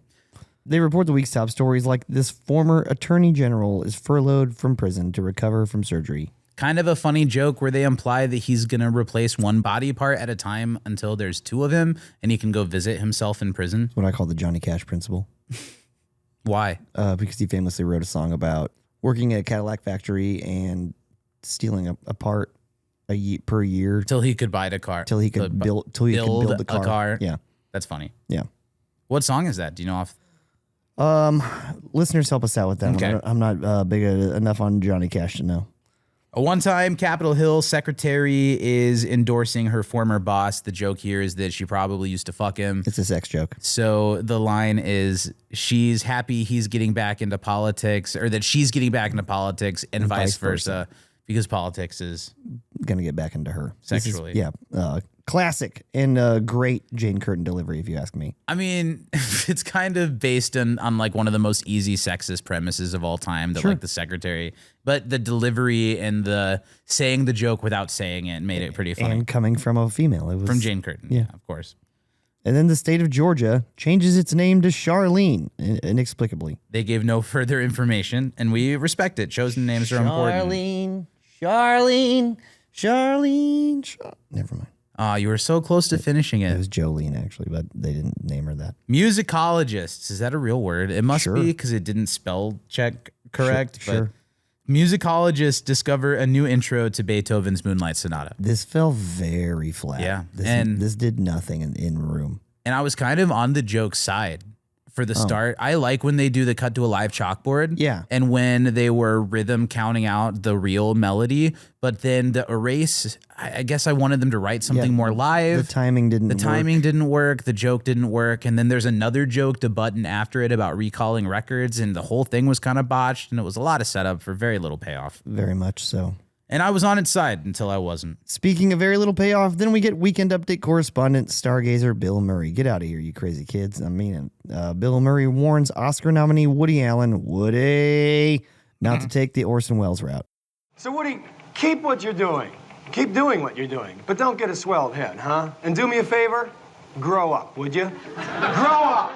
They report the week's top stories like this former attorney general is furloughed from prison to recover from surgery. Kind of a funny joke where they imply that he's going to replace one body part at a time until there's two of him and he can go visit himself in prison. That's what I call the Johnny Cash principle. Why? Because he famously wrote a song about working at a Cadillac factory and stealing a part per year. Till he could buy the car. Till he could build the car. A car. Yeah. That's funny. Yeah. What song is that? Do you know off? Listeners help us out with that Okay. one. I'm not big enough on Johnny Cash to know. A one-time Capitol Hill secretary is endorsing her former boss. The joke here is that she probably used to fuck him. It's a sex joke. So the line is she's happy he's getting back into politics, or that she's getting back into politics, and vice versa, because politics is Gonna get back into her sexually. Classic and great Jane Curtin delivery, if you ask me. I mean, it's kind of based on like one of the most easy sexist premises of all time, that like the secretary, but the delivery and the saying the joke without saying it made it pretty funny. And coming from a female, it was From Jane Curtin, Yeah. of course. And then the state of Georgia changes its name to Charlene inexplicably. They gave no further information, and we respect it. Chosen names are important. Charlene. Never mind. You were so close to finishing It it. was Jolene, actually, but they didn't name her that. Musicologists. Is that a real word? It must be, because it didn't spell check correct. Sure. But musicologists discover a new intro to Beethoven's Moonlight Sonata. This fell very flat. Yeah, This did nothing in room. And I was kind of on the joke side for the start. I like when they do the cut to a live chalkboard. Yeah. And when they were rhythm counting out the real melody, but then the erase, I guess I wanted them to write something more live. The timing didn't work. The joke didn't work. And then there's another joke to button after it about recalling records, and the whole thing was kind of botched, and it was a lot of setup for very little payoff. Very much so. And I was on its side until I wasn't. Speaking of very little payoff, then we get Weekend Update correspondent Stargazer Bill Murray. Get out of here, you crazy kids. I mean, Bill Murray warns Oscar nominee Woody Allen, not to take the Orson Welles route. So, Woody, keep what you're doing. Keep doing what you're doing. But don't get a swelled head, huh? And do me a favor, grow up, would you? Grow up!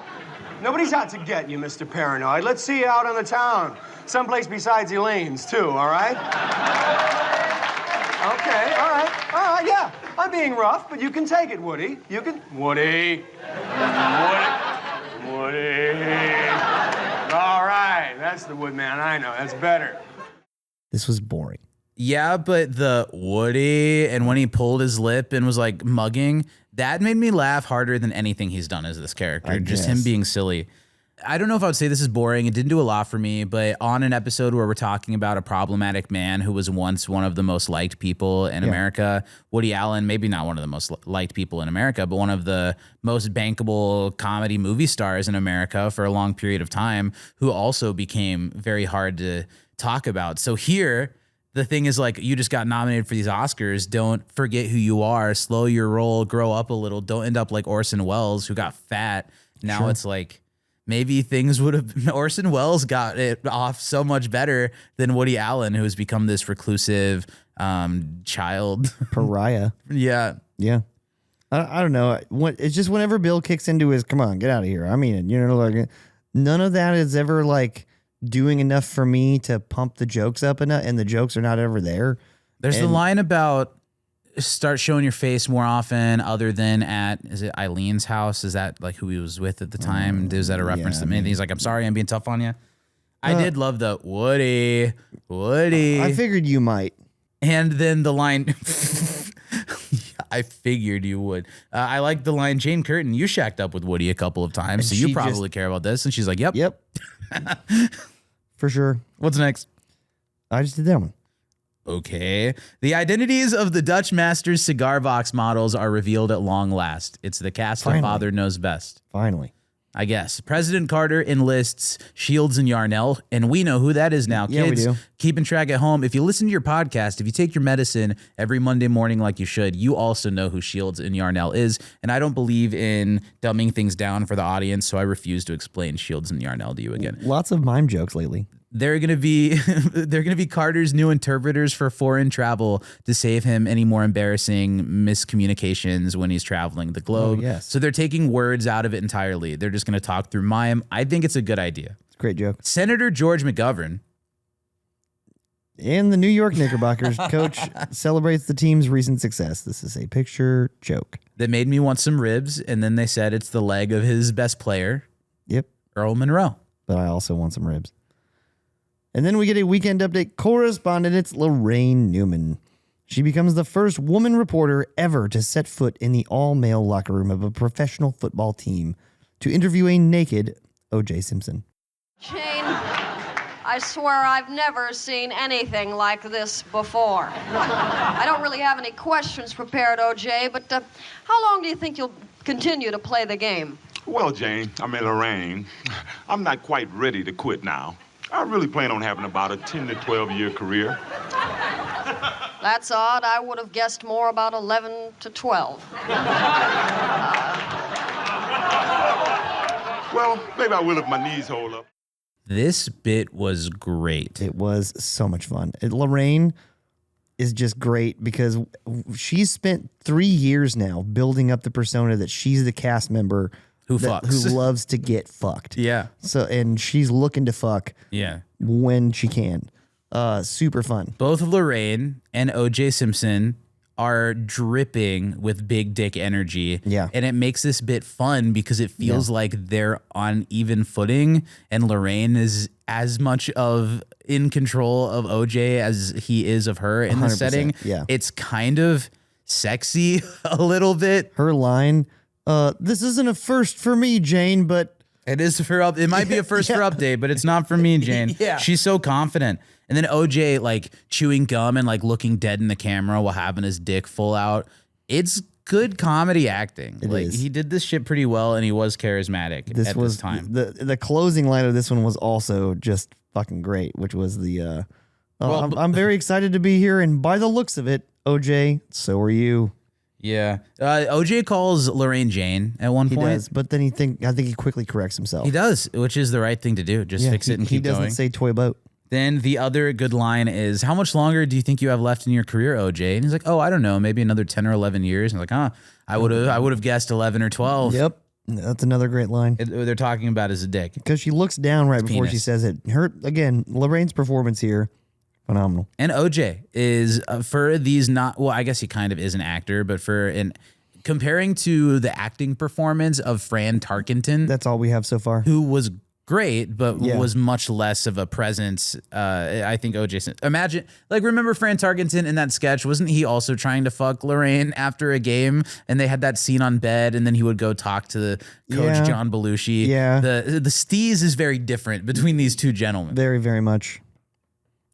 Nobody's out to get you, Mr. Paranoid. Let's see you out on the town. Someplace besides Elaine's, too, all right? Okay, all right, yeah. I'm being rough, but you can take it, Woody. You can... Woody. All right, that's the Woodman I know. That's better. This was boring. Yeah, but the Woody, and when he pulled his lip and was like mugging, that made me laugh harder than anything he's done as this character. Just him being silly. I don't know if I would say this is boring. It didn't do a lot for me, but on an episode where we're talking about a problematic man who was once one of the most liked people in America, Woody Allen, maybe not one of the most liked people in America, but one of the most bankable comedy movie stars in America for a long period of time, who also became very hard to talk about. So here, the thing is, like, you just got nominated for these Oscars. Don't forget who you are. Slow your roll. Grow up a little. Don't end up like Orson Welles, who got fat. Now it's like, maybe things would have... Orson Welles got it off so much better than Woody Allen, who's become this reclusive child. Pariah. Yeah. Yeah. I don't know. It's just whenever Bill kicks into his, come on, get out of here. I mean, like, none of that is ever, like, doing enough for me to pump the jokes up enough, and the jokes are not ever there. There's the line about start showing your face more often, other than at, is it Eileen's house? Is that like who he was with at the time? Is that a reference to me? And he's like, I'm sorry, I'm being tough on you. I did love the Woody. I figured you might. And then the line, I figured you would. I like the line, Jane Curtin, you shacked up with Woody a couple of times, so you probably care about this. And she's like, yep. Yep. For sure. What's next? I just did that one. Okay. The identities of the Dutch Masters cigar box models are revealed at long last. It's the cast of Father Knows Best. Finally. I guess. President Carter enlists Shields and Yarnell, and we know who that is now. Yeah, Kids, we do. Keeping track at home. If you listen to your podcast, if you take your medicine every Monday morning like you should, you also know who Shields and Yarnell is. And I don't believe in dumbing things down for the audience, so I refuse to explain Shields and Yarnell to you again. Lots of mime jokes lately. They're gonna be Carter's new interpreters for foreign travel to save him any more embarrassing miscommunications when he's traveling the globe. Oh, yes. So they're taking words out of it entirely. They're just gonna talk through mime. I think it's a good idea. It's a great joke. Senator George McGovern and the New York Knickerbockers coach celebrates the team's recent success. This is a picture joke that made me want some ribs, and then they said it's the leg of his best player. Yep. Earl Monroe. But I also want some ribs. And then we get a weekend update correspondent. It's Lorraine Newman. She becomes the first woman reporter ever to set foot in the all-male locker room of a professional football team to interview a naked O.J. Simpson. Jane, I swear I've never seen anything like this before. I don't really have any questions prepared, O.J., but how long do you think you'll continue to play the game? Well, Jane, Lorraine, I'm not quite ready to quit now. I really plan on having about a 10 to 12-year career. That's odd. I would have guessed more about 11 to 12. Well, maybe I will if my knees hold up. This bit was great. It was so much fun. Lorraine is just great because she's spent 3 years now building up the persona that she's the cast member who loves to get fucked. Yeah. So, and she's looking to fuck. Yeah. When she can. Super fun. Both Lorraine and O.J. Simpson are dripping with big dick energy. Yeah. And it makes this bit fun because it feels like they're on even footing, and Lorraine is as much of in control of O.J. as he is of her in the setting. Yeah. It's kind of sexy a little bit. Her line, this isn't a first for me, Jane, but it is for it might be a first for update, but it's not for me, Jane. Yeah. She's so confident. And then OJ like chewing gum and like looking dead in the camera while having his dick full out. It's good comedy acting. He did this shit pretty well, and he was charismatic at this time. The closing line of this one was also just fucking great, which was the I'm very excited to be here, and by the looks of it, OJ, so are you. Yeah. OJ calls Lorraine Jane at one point. He does, but then I think he quickly corrects himself. He does, which is the right thing to do. Just fix it and keep going. He doesn't say toy boat. Then the other good line is, how much longer do you think you have left in your career, OJ? And he's like, oh, I don't know, maybe another 10 or 11 years. And I'm like, I would have guessed 11 or 12. Yep. That's another great line. They're talking about his dick. Because she looks down right before she says it. Lorraine's performance here, phenomenal. And OJ is, for these I guess he kind of is an actor, but comparing to the acting performance of Fran Tarkenton. That's all we have so far. Who was great, but was much less of a presence. I think OJ. Remember Fran Tarkenton in that sketch? Wasn't he also trying to fuck Lorraine after a game? And they had that scene on bed, and then he would go talk to the coach John Belushi. Yeah, the steez is very different between these two gentlemen. Very, very much.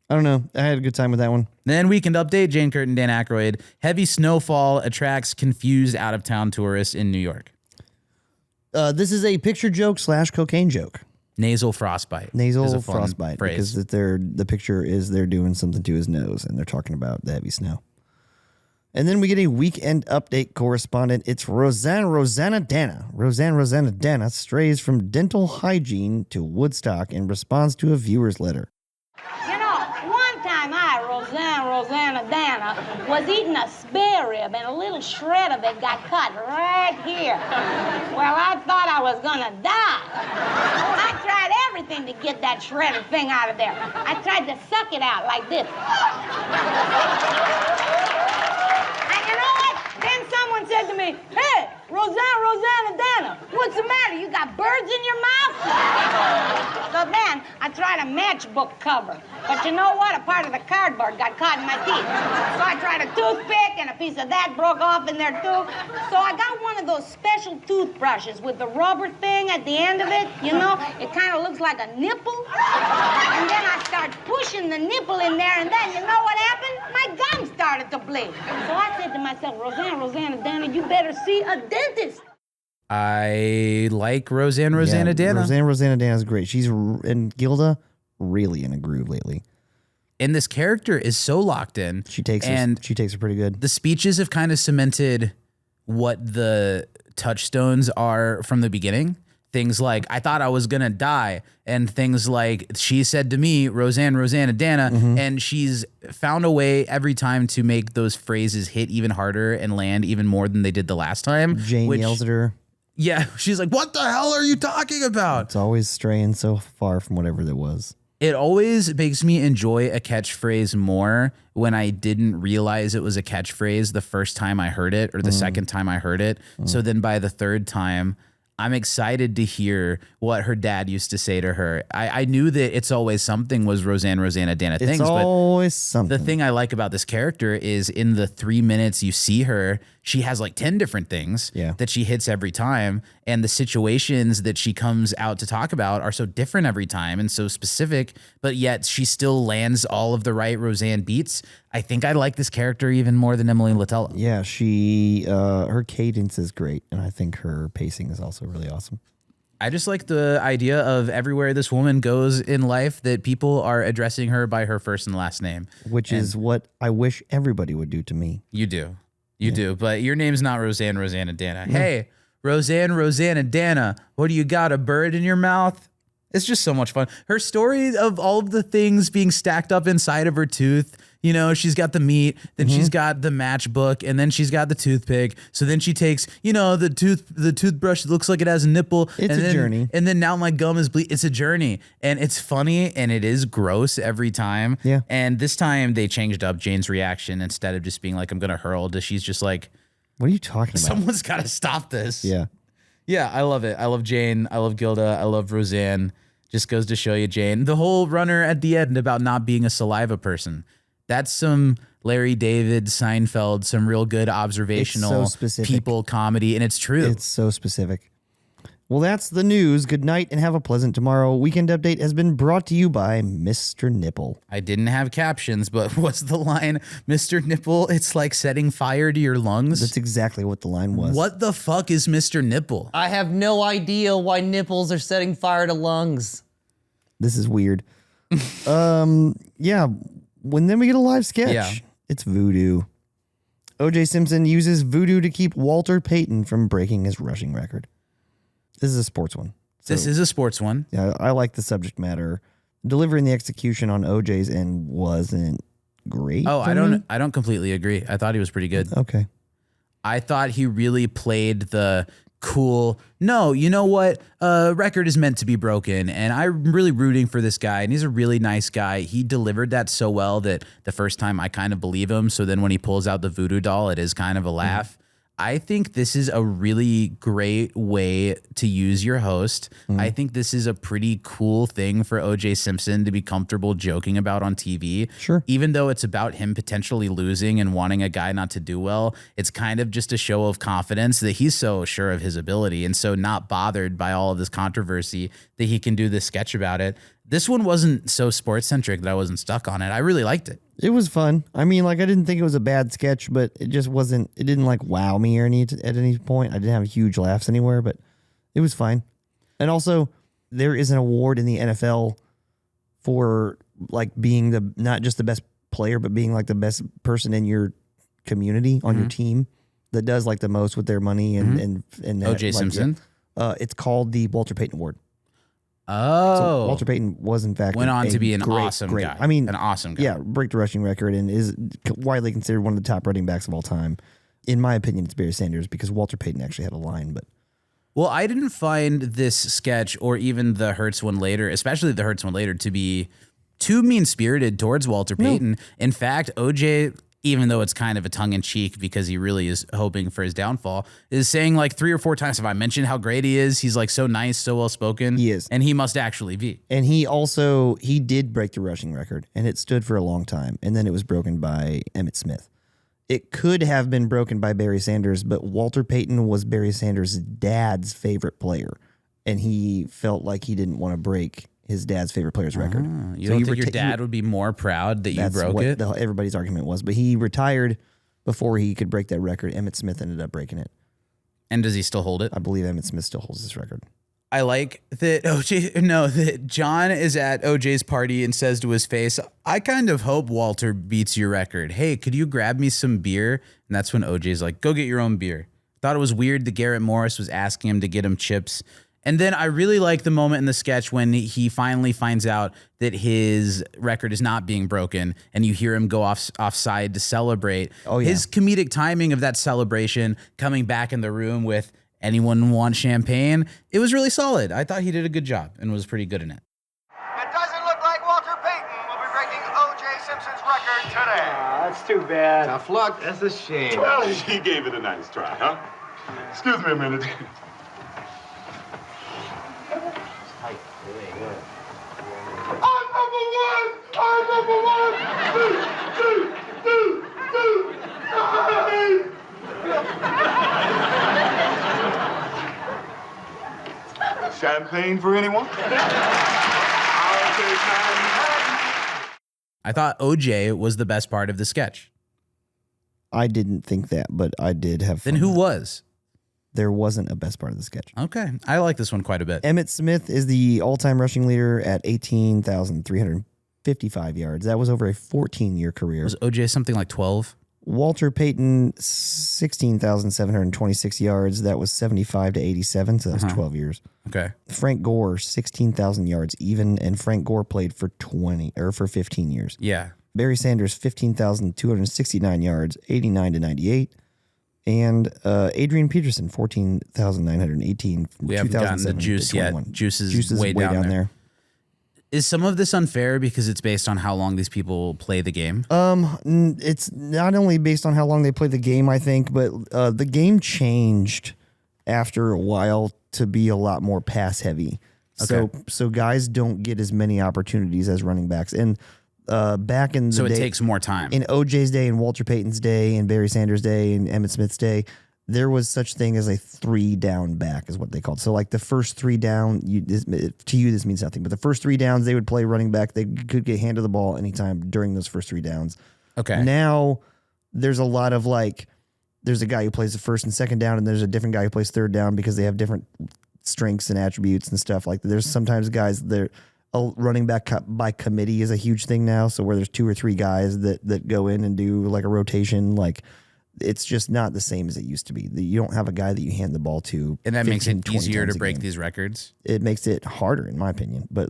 I don't know. I had a good time with that one. Then weekend update: Jane Curtin, Dan Aykroyd. Heavy snowfall attracts confused out-of-town tourists in New York. This is a picture joke / cocaine joke. Nasal frostbite. Nasal frostbite. Because the picture is they're doing something to his nose, and they're talking about the heavy snow. And then we get a weekend update correspondent. It's Rosanna Dana. Rosanna Dana strays from dental hygiene to Woodstock in response to a viewer's letter. Rosanna Dana was eating a spare rib, and a little shred of it got cut right here. Well, I thought I was gonna die. I tried everything to get that shredded thing out of there. I tried to suck it out like this. And you know what? Then someone said to me, hey, Rosanna Dana, what's the matter? You got birds in your mouth? So then I tried tried a matchbook cover. But you know what? A part of the cardboard got caught in my teeth. So I tried a toothpick, and a piece of that broke off in there, too. So I got one of those special toothbrushes with the rubber thing at the end of it. You know, it kind of looks like a nipple. And then I start pushing the nipple in there, and then you know what happened? My gum started to bleed. So I said to myself, Roseanne, Dana, you better see a dentist. I like Roseanne Dana. Roseanne Dana is great. And Gilda really in a groove lately. And this character is so locked in. She takes her pretty good. The speeches have kind of cemented what the touchstones are from the beginning. Things like, I thought I was going to die. And things like, she said to me, Roseanne Dana. And she's found a way every time to make those phrases hit even harder and land even more than they did the last time. Jane yells at her. Yeah, she's like, what the hell are you talking about? It's always straying so far from whatever that was. It always makes me enjoy a catchphrase more when I didn't realize it was a catchphrase the first time I heard it or the second time I heard it. So then by the third time, I'm excited to hear what her dad used to say to her. I knew that It's Always Something was Roseanne Dana things. It's always something. The thing I like about this character is in the 3 minutes you see her, she has like 10 different things that she hits every time. And the situations that she comes out to talk about are so different every time and so specific, but yet she still lands all of the right Roseanne beats. I think I like this character even more than Emily Litella. Yeah, her cadence is great, and I think her pacing is also really awesome. I just like the idea of everywhere this woman goes in life that people are addressing her by her first and last name. Which is what I wish everybody would do to me. You do. You do. But your name's not Roseanne Dana. No. Hey, Roseanne Dana, what do you got, a bird in your mouth? It's just so much fun. Her story of all of the things being stacked up inside of her tooth. You know, she's got the meat, then she's got the matchbook, and then she's got the toothpick. So then she takes, the toothbrush that looks like it has a nipple. It's a journey. And then now my gum is bleeding. It's a journey. And it's funny, and it is gross every time. Yeah. And this time they changed up Jane's reaction. Instead of just being like, I'm going to hurl, she's just like, what are you talking about? Someone's got to stop this. Yeah. Yeah, I love it. I love Jane. I love Gilda. I love Roseanne. Just goes to show you, Jane. The whole runner at the end about not being a saliva person. That's some Larry David, Seinfeld, some real good observational people comedy, and it's true. It's so specific. Well, that's the news. Good night and have a pleasant tomorrow. Weekend Update has been brought to you by Mr. Nipple. I didn't have captions, but what's the line? Mr. Nipple, it's like setting fire to your lungs. That's exactly what the line was. What the fuck is Mr. Nipple? I have no idea why nipples are setting fire to lungs. This is weird. Yeah. Then we get a live sketch. Yeah. It's voodoo. O.J. Simpson uses voodoo to keep Walter Payton from breaking his rushing record. This is a sports one. This is a sports one. Yeah, I like the subject matter. Delivery and the execution on O.J.'s end wasn't great. Oh, I don't completely agree. I thought he was pretty good. Okay. I thought he really played the cool, no, you know what? Record is meant to be broken. And I'm really rooting for this guy. And he's a really nice guy. He delivered that so well that the first time I kind of believe him. So then when he pulls out the voodoo doll, it is kind of a laugh. I think this is a really great way to use your host. I think this is a pretty cool thing for O.J. Simpson to be comfortable joking about on TV. Sure. Even though it's about him potentially losing and wanting a guy not to do well, it's kind of just a show of confidence that he's so sure of his ability and so not bothered by all of this controversy that he can do this sketch about it. This one wasn't so sports-centric that I wasn't stuck on it. I really liked it. It was fun. I mean, I didn't think it was a bad sketch, but it just wasn't, it didn't wow me at any point. I didn't have huge laughs anywhere, but it was fine. And also, there is an award in the NFL for being not just the best player, but being the best person in your community on your team that does the most with their money and O.J. Simpson? It's called the Walter Payton Award. Oh. So Walter Payton was, in fact, went on to be an awesome guy. I mean, an awesome guy. Yeah, break the rushing record and is widely considered one of the top running backs of all time. In my opinion, it's Barry Sanders because Walter Payton actually had a line. But well, I didn't find this sketch or even the Hurts one later, especially the Hurts one later, to be too mean-spirited towards Walter Payton. In fact, OJ even though it's kind of a tongue-in-cheek because he really is hoping for his downfall, is saying like 3 or 4 times, have I mentioned how great he is? He's like so nice, so well-spoken. He is. And he must actually be. And he did break the rushing record, and it stood for a long time, and then it was broken by Emmitt Smith. It could have been broken by Barry Sanders, but Walter Payton was Barry Sanders' dad's favorite player, and he felt like he didn't want to break his dad's favorite player's record. You don't think your dad would be more proud that you broke it? Everybody's argument was, but he retired before he could break that record. Emmitt Smith ended up breaking it. And does he still hold it? I believe Emmitt Smith still holds this record. I like that John is at OJ's party and says to his face, I kind of hope Walter beats your record. Hey, could you grab me some beer? And that's when OJ's like, go get your own beer. Thought it was weird that Garrett Morris was asking him to get him chips. And then I really like the moment in the sketch when he finally finds out that his record is not being broken and you hear him go offside to celebrate. Oh, yeah. His comedic timing of that celebration, coming back in the room with anyone want champagne, it was really solid. I thought he did a good job and was pretty good in it. It doesn't look like Walter Payton will be breaking O.J. Simpson's record today. That's too bad. Tough luck. That's a shame. Well, he gave it a nice try, huh? Excuse me a minute. I'm number one! I'm number one! Champagne for anyone? I thought OJ was the best part of the sketch. I didn't think that, but I did have fun. Then who was? There wasn't a best part of the sketch. Okay. I like this one quite a bit. Emmitt Smith is the all-time rushing leader at 18,355 yards. That was over a 14-year career. Was OJ something like 12? Walter Payton, 16,726 yards. That was 75 to 87, so that was 12 years. Okay. Frank Gore, 16,000 yards even, and Frank Gore played for 15 years. Yeah. Barry Sanders, 15,269 yards, 89 to 98. And Adrian Peterson, 14,918 from We haven't gotten the juice yet. Juice is way down there. Is some of this unfair because it's based on how long these people play the game? It's not only based on how long they play the game, I think, but the game changed after a while to be a lot more pass heavy. Okay. So guys don't get as many opportunities as running backs. And back in the So it day, takes more time. in OJ's day and Walter Payton's day and Barry Sanders' day and Emmitt Smith's day, there was such thing as a 3 down back is what they called. So like the first 3 down, to you this means nothing, but the first 3 downs they would play running back. They could get handed the ball anytime during those first 3 downs. Okay. Now there's a lot of like, there's a guy who plays the first and second down, and there's a different guy who plays third down because they have different strengths and attributes and stuff like that. There's sometimes guys that running back by committee is a huge thing now. So where there's 2 or 3 guys that go in and do like a rotation, like it's just not the same as it used to be. You don't have a guy that you hand the ball to. And that 15, makes it 20 easier times to a break game. these records? It makes it harder, in my opinion. But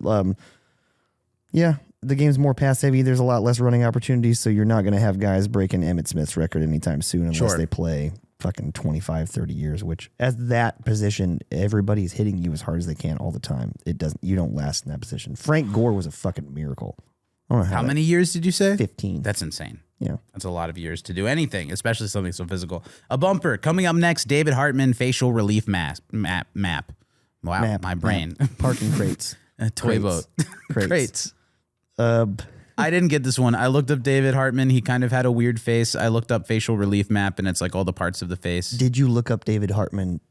yeah, the game's more pass heavy. There's a lot less running opportunities, so you're not going to have guys breaking Emmitt Smith's record anytime soon unless they play fucking 25, 30 years, which at that position, everybody's hitting you as hard as they can all the time. You don't last in that position. Frank Gore was a fucking miracle. I don't know How many years did you say? 15. That's insane. Yeah. That's a lot of years to do anything, especially something so physical. A bumper. Coming up next, David Hartman facial relief map. Wow, my brain. Parking crates. Toy boat. Crates. I didn't get this one. I looked up David Hartman. He kind of had a weird face. I looked up facial relief map, and it's like all the parts of the face. Did you look up David Hartman?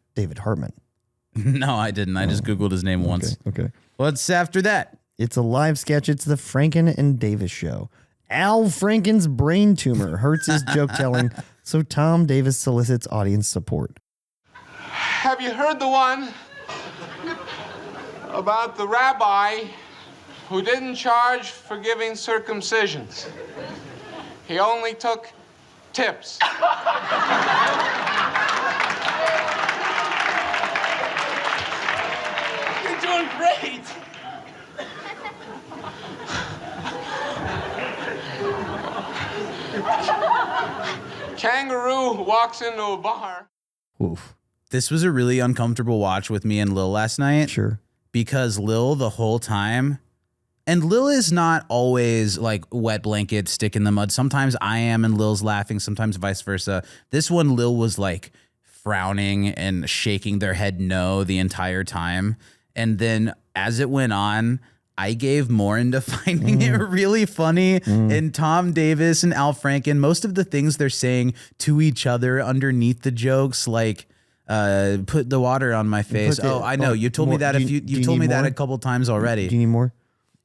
No, I didn't. I just Googled his name once. Okay. What's after that? It's a live sketch. It's the Franken and Davis show. Al Franken's brain tumor hurts his joke telling, so Tom Davis solicits audience support. Have you heard the one about the rabbi who didn't charge for giving circumcisions? He only took tips. You're doing great. Kangaroo walks into a bar. Oof. This was a really uncomfortable watch with me and Lil last night. Sure. Because Lil the whole time, And Lil is not always like wet blanket, stick in the mud. Sometimes I am and Lil's laughing, sometimes vice versa. This one, Lil was like frowning and shaking their head no the entire time. And then as it went on, I gave more into finding it really funny. And Tom Davis and Al Franken, most of the things they're saying to each other underneath the jokes, like put the water on my face. I know. You told me that you told me that a couple times already. Do you need more?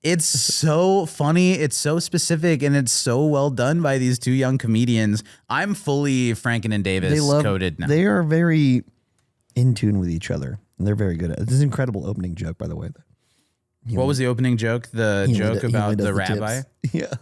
It's so funny. It's so specific, and it's so well done by these two young comedians. I'm fully Franken and Davis coded now. They are very in tune with each other. And they're very good at it. This is an incredible opening joke, by the way. What was the opening joke? The joke about the rabbi? Yeah.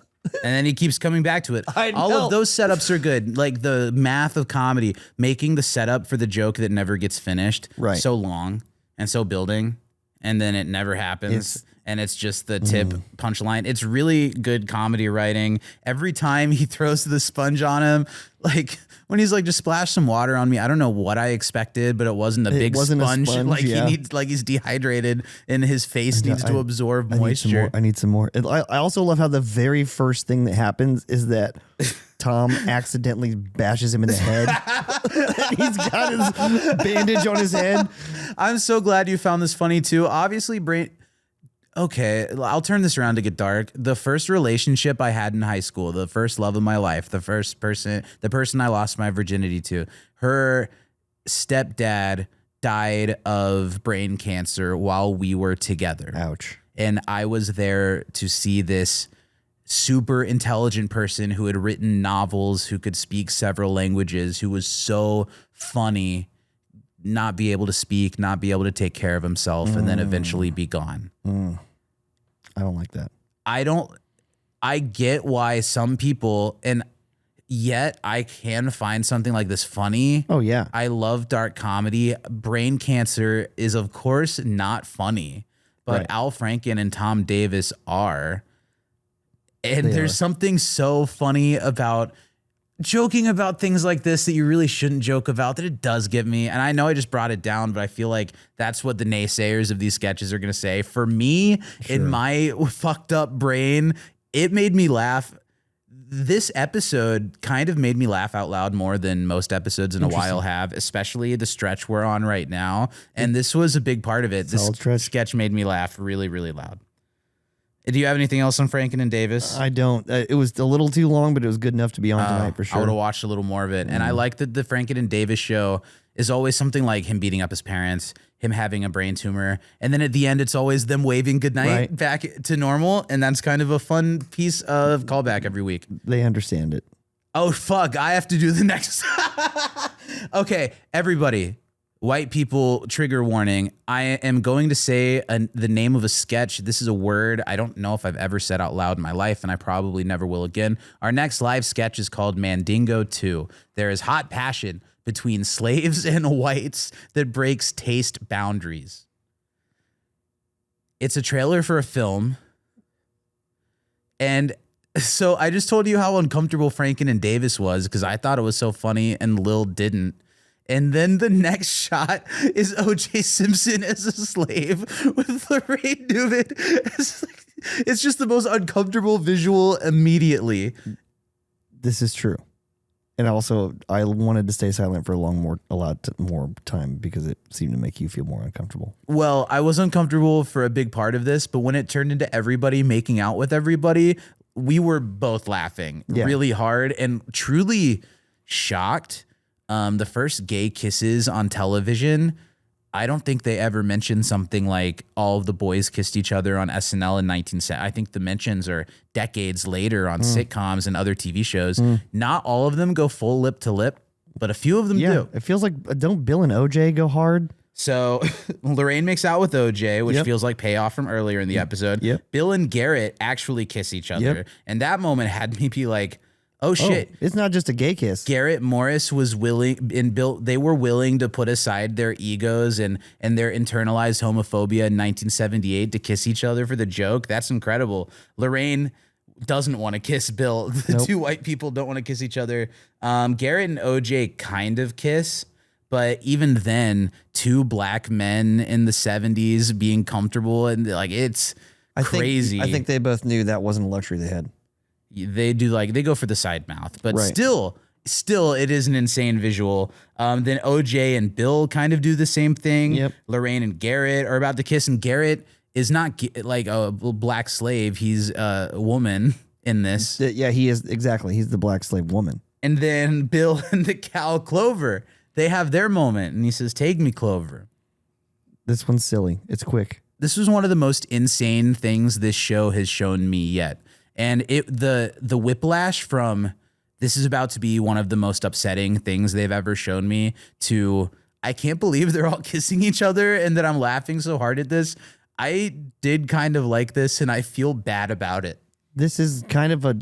And then he keeps coming back to it. All of those setups are good. Like the math of comedy, making the setup for the joke that never gets finished so long and so building, and then it never happens. And it's just the tip punchline. It's really good comedy writing. Every time he throws the sponge on him, like when he's like, just splash some water on me. I don't know what I expected, but it wasn't a big sponge. Like he needs, like he's dehydrated and his face needs to absorb moisture. I need some more. I also love how the very first thing that happens is that Tom accidentally bashes him in the head. He's got his bandage on his head. I'm so glad you found this funny too. Obviously, okay, I'll turn this around to get dark. The first relationship I had in high school, the first love of my life, the person I lost my virginity to, her stepdad died of brain cancer while we were together. Ouch. And I was there to see this super intelligent person who had written novels, who could speak several languages, who was so funny, not be able to speak, not be able to take care of himself, and then eventually be gone. I don't like that. I get why some people, and yet I can find something like this funny. Oh, yeah. I love dark comedy. Brain cancer is, of course, not funny, but Al Franken and Tom Davis are. And there's something so funny about joking about things like this that you really shouldn't joke about, that it does get me. And I know I just brought it down, but I feel like that's what the naysayers of these sketches are going to say. For me, in my fucked up brain, it made me laugh. This episode kind of made me laugh out loud more than most episodes in a while have, especially the stretch we're on right now. And this was a big part of it. This sketch made me laugh really, really loud. Do you have anything else on Franken and Davis? I don't. It was a little too long, but it was good enough to be on tonight for sure. I would have watched a little more of it. And I like that the Franken and Davis show is always something like him beating up his parents, him having a brain tumor. And then at the end, it's always them waving goodnight back to normal. And that's kind of a fun piece of callback every week. They understand it. Oh, fuck. I have to do the next. Okay, everybody. White people, trigger warning. I am going to say the name of a sketch. This is a word I don't know if I've ever said out loud in my life, and I probably never will again. Our next live sketch is called Mandingo 2. There is hot passion between slaves and whites that breaks taste boundaries. It's a trailer for a film. And so I just told you how uncomfortable Franken and Davis was because I thought it was so funny and Lil didn't. And then the next shot is O.J. Simpson as a slave with Lorraine Newman. It's just the most uncomfortable visual immediately. This is true. And also, I wanted to stay silent for a lot more time because it seemed to make you feel more uncomfortable. Well, I was uncomfortable for a big part of this, but when it turned into everybody making out with everybody, we were both laughing really hard and truly shocked. The first gay kisses on television, I don't think they ever mentioned something like all of the boys kissed each other on SNL in 1970. I think the mentions are decades later on sitcoms and other TV shows. Not all of them go full lip to lip, but a few of them do. It feels like, don't Bill and OJ go hard? So Lorraine makes out with OJ, which feels like payoff from earlier in the episode. Bill and Garrett actually kiss each other. And that moment had me be like, oh shit. It's not just a gay kiss. Garrett Morris was willing, and Bill, they were willing to put aside their egos and their internalized homophobia in 1978 to kiss each other for the joke. That's incredible. Lorraine doesn't want to kiss Bill. The two white people don't want to kiss each other. Garrett and OJ kind of kiss, but even then, two black men in the 70s being comfortable and like it's crazy. I think they both knew that wasn't a luxury they had. They do they go for the side mouth, but Right. still it is an insane visual. Then OJ and Bill kind of do the same thing. Yep. Lorraine and Garrett are about to kiss, and Garrett is not like a black slave. He's a woman in this. Yeah, he is. Exactly. He's the black slave woman. And then Bill and the cow Clover, they have their moment, and he says, "Take me, Clover." This one's silly. It's quick. This was one of the most insane things this show has shown me yet. And the whiplash from this is about to be one of the most upsetting things they've ever shown me to I can't believe they're all kissing each other and that I'm laughing so hard at this. I did kind of like this and I feel bad about it. This is kind of a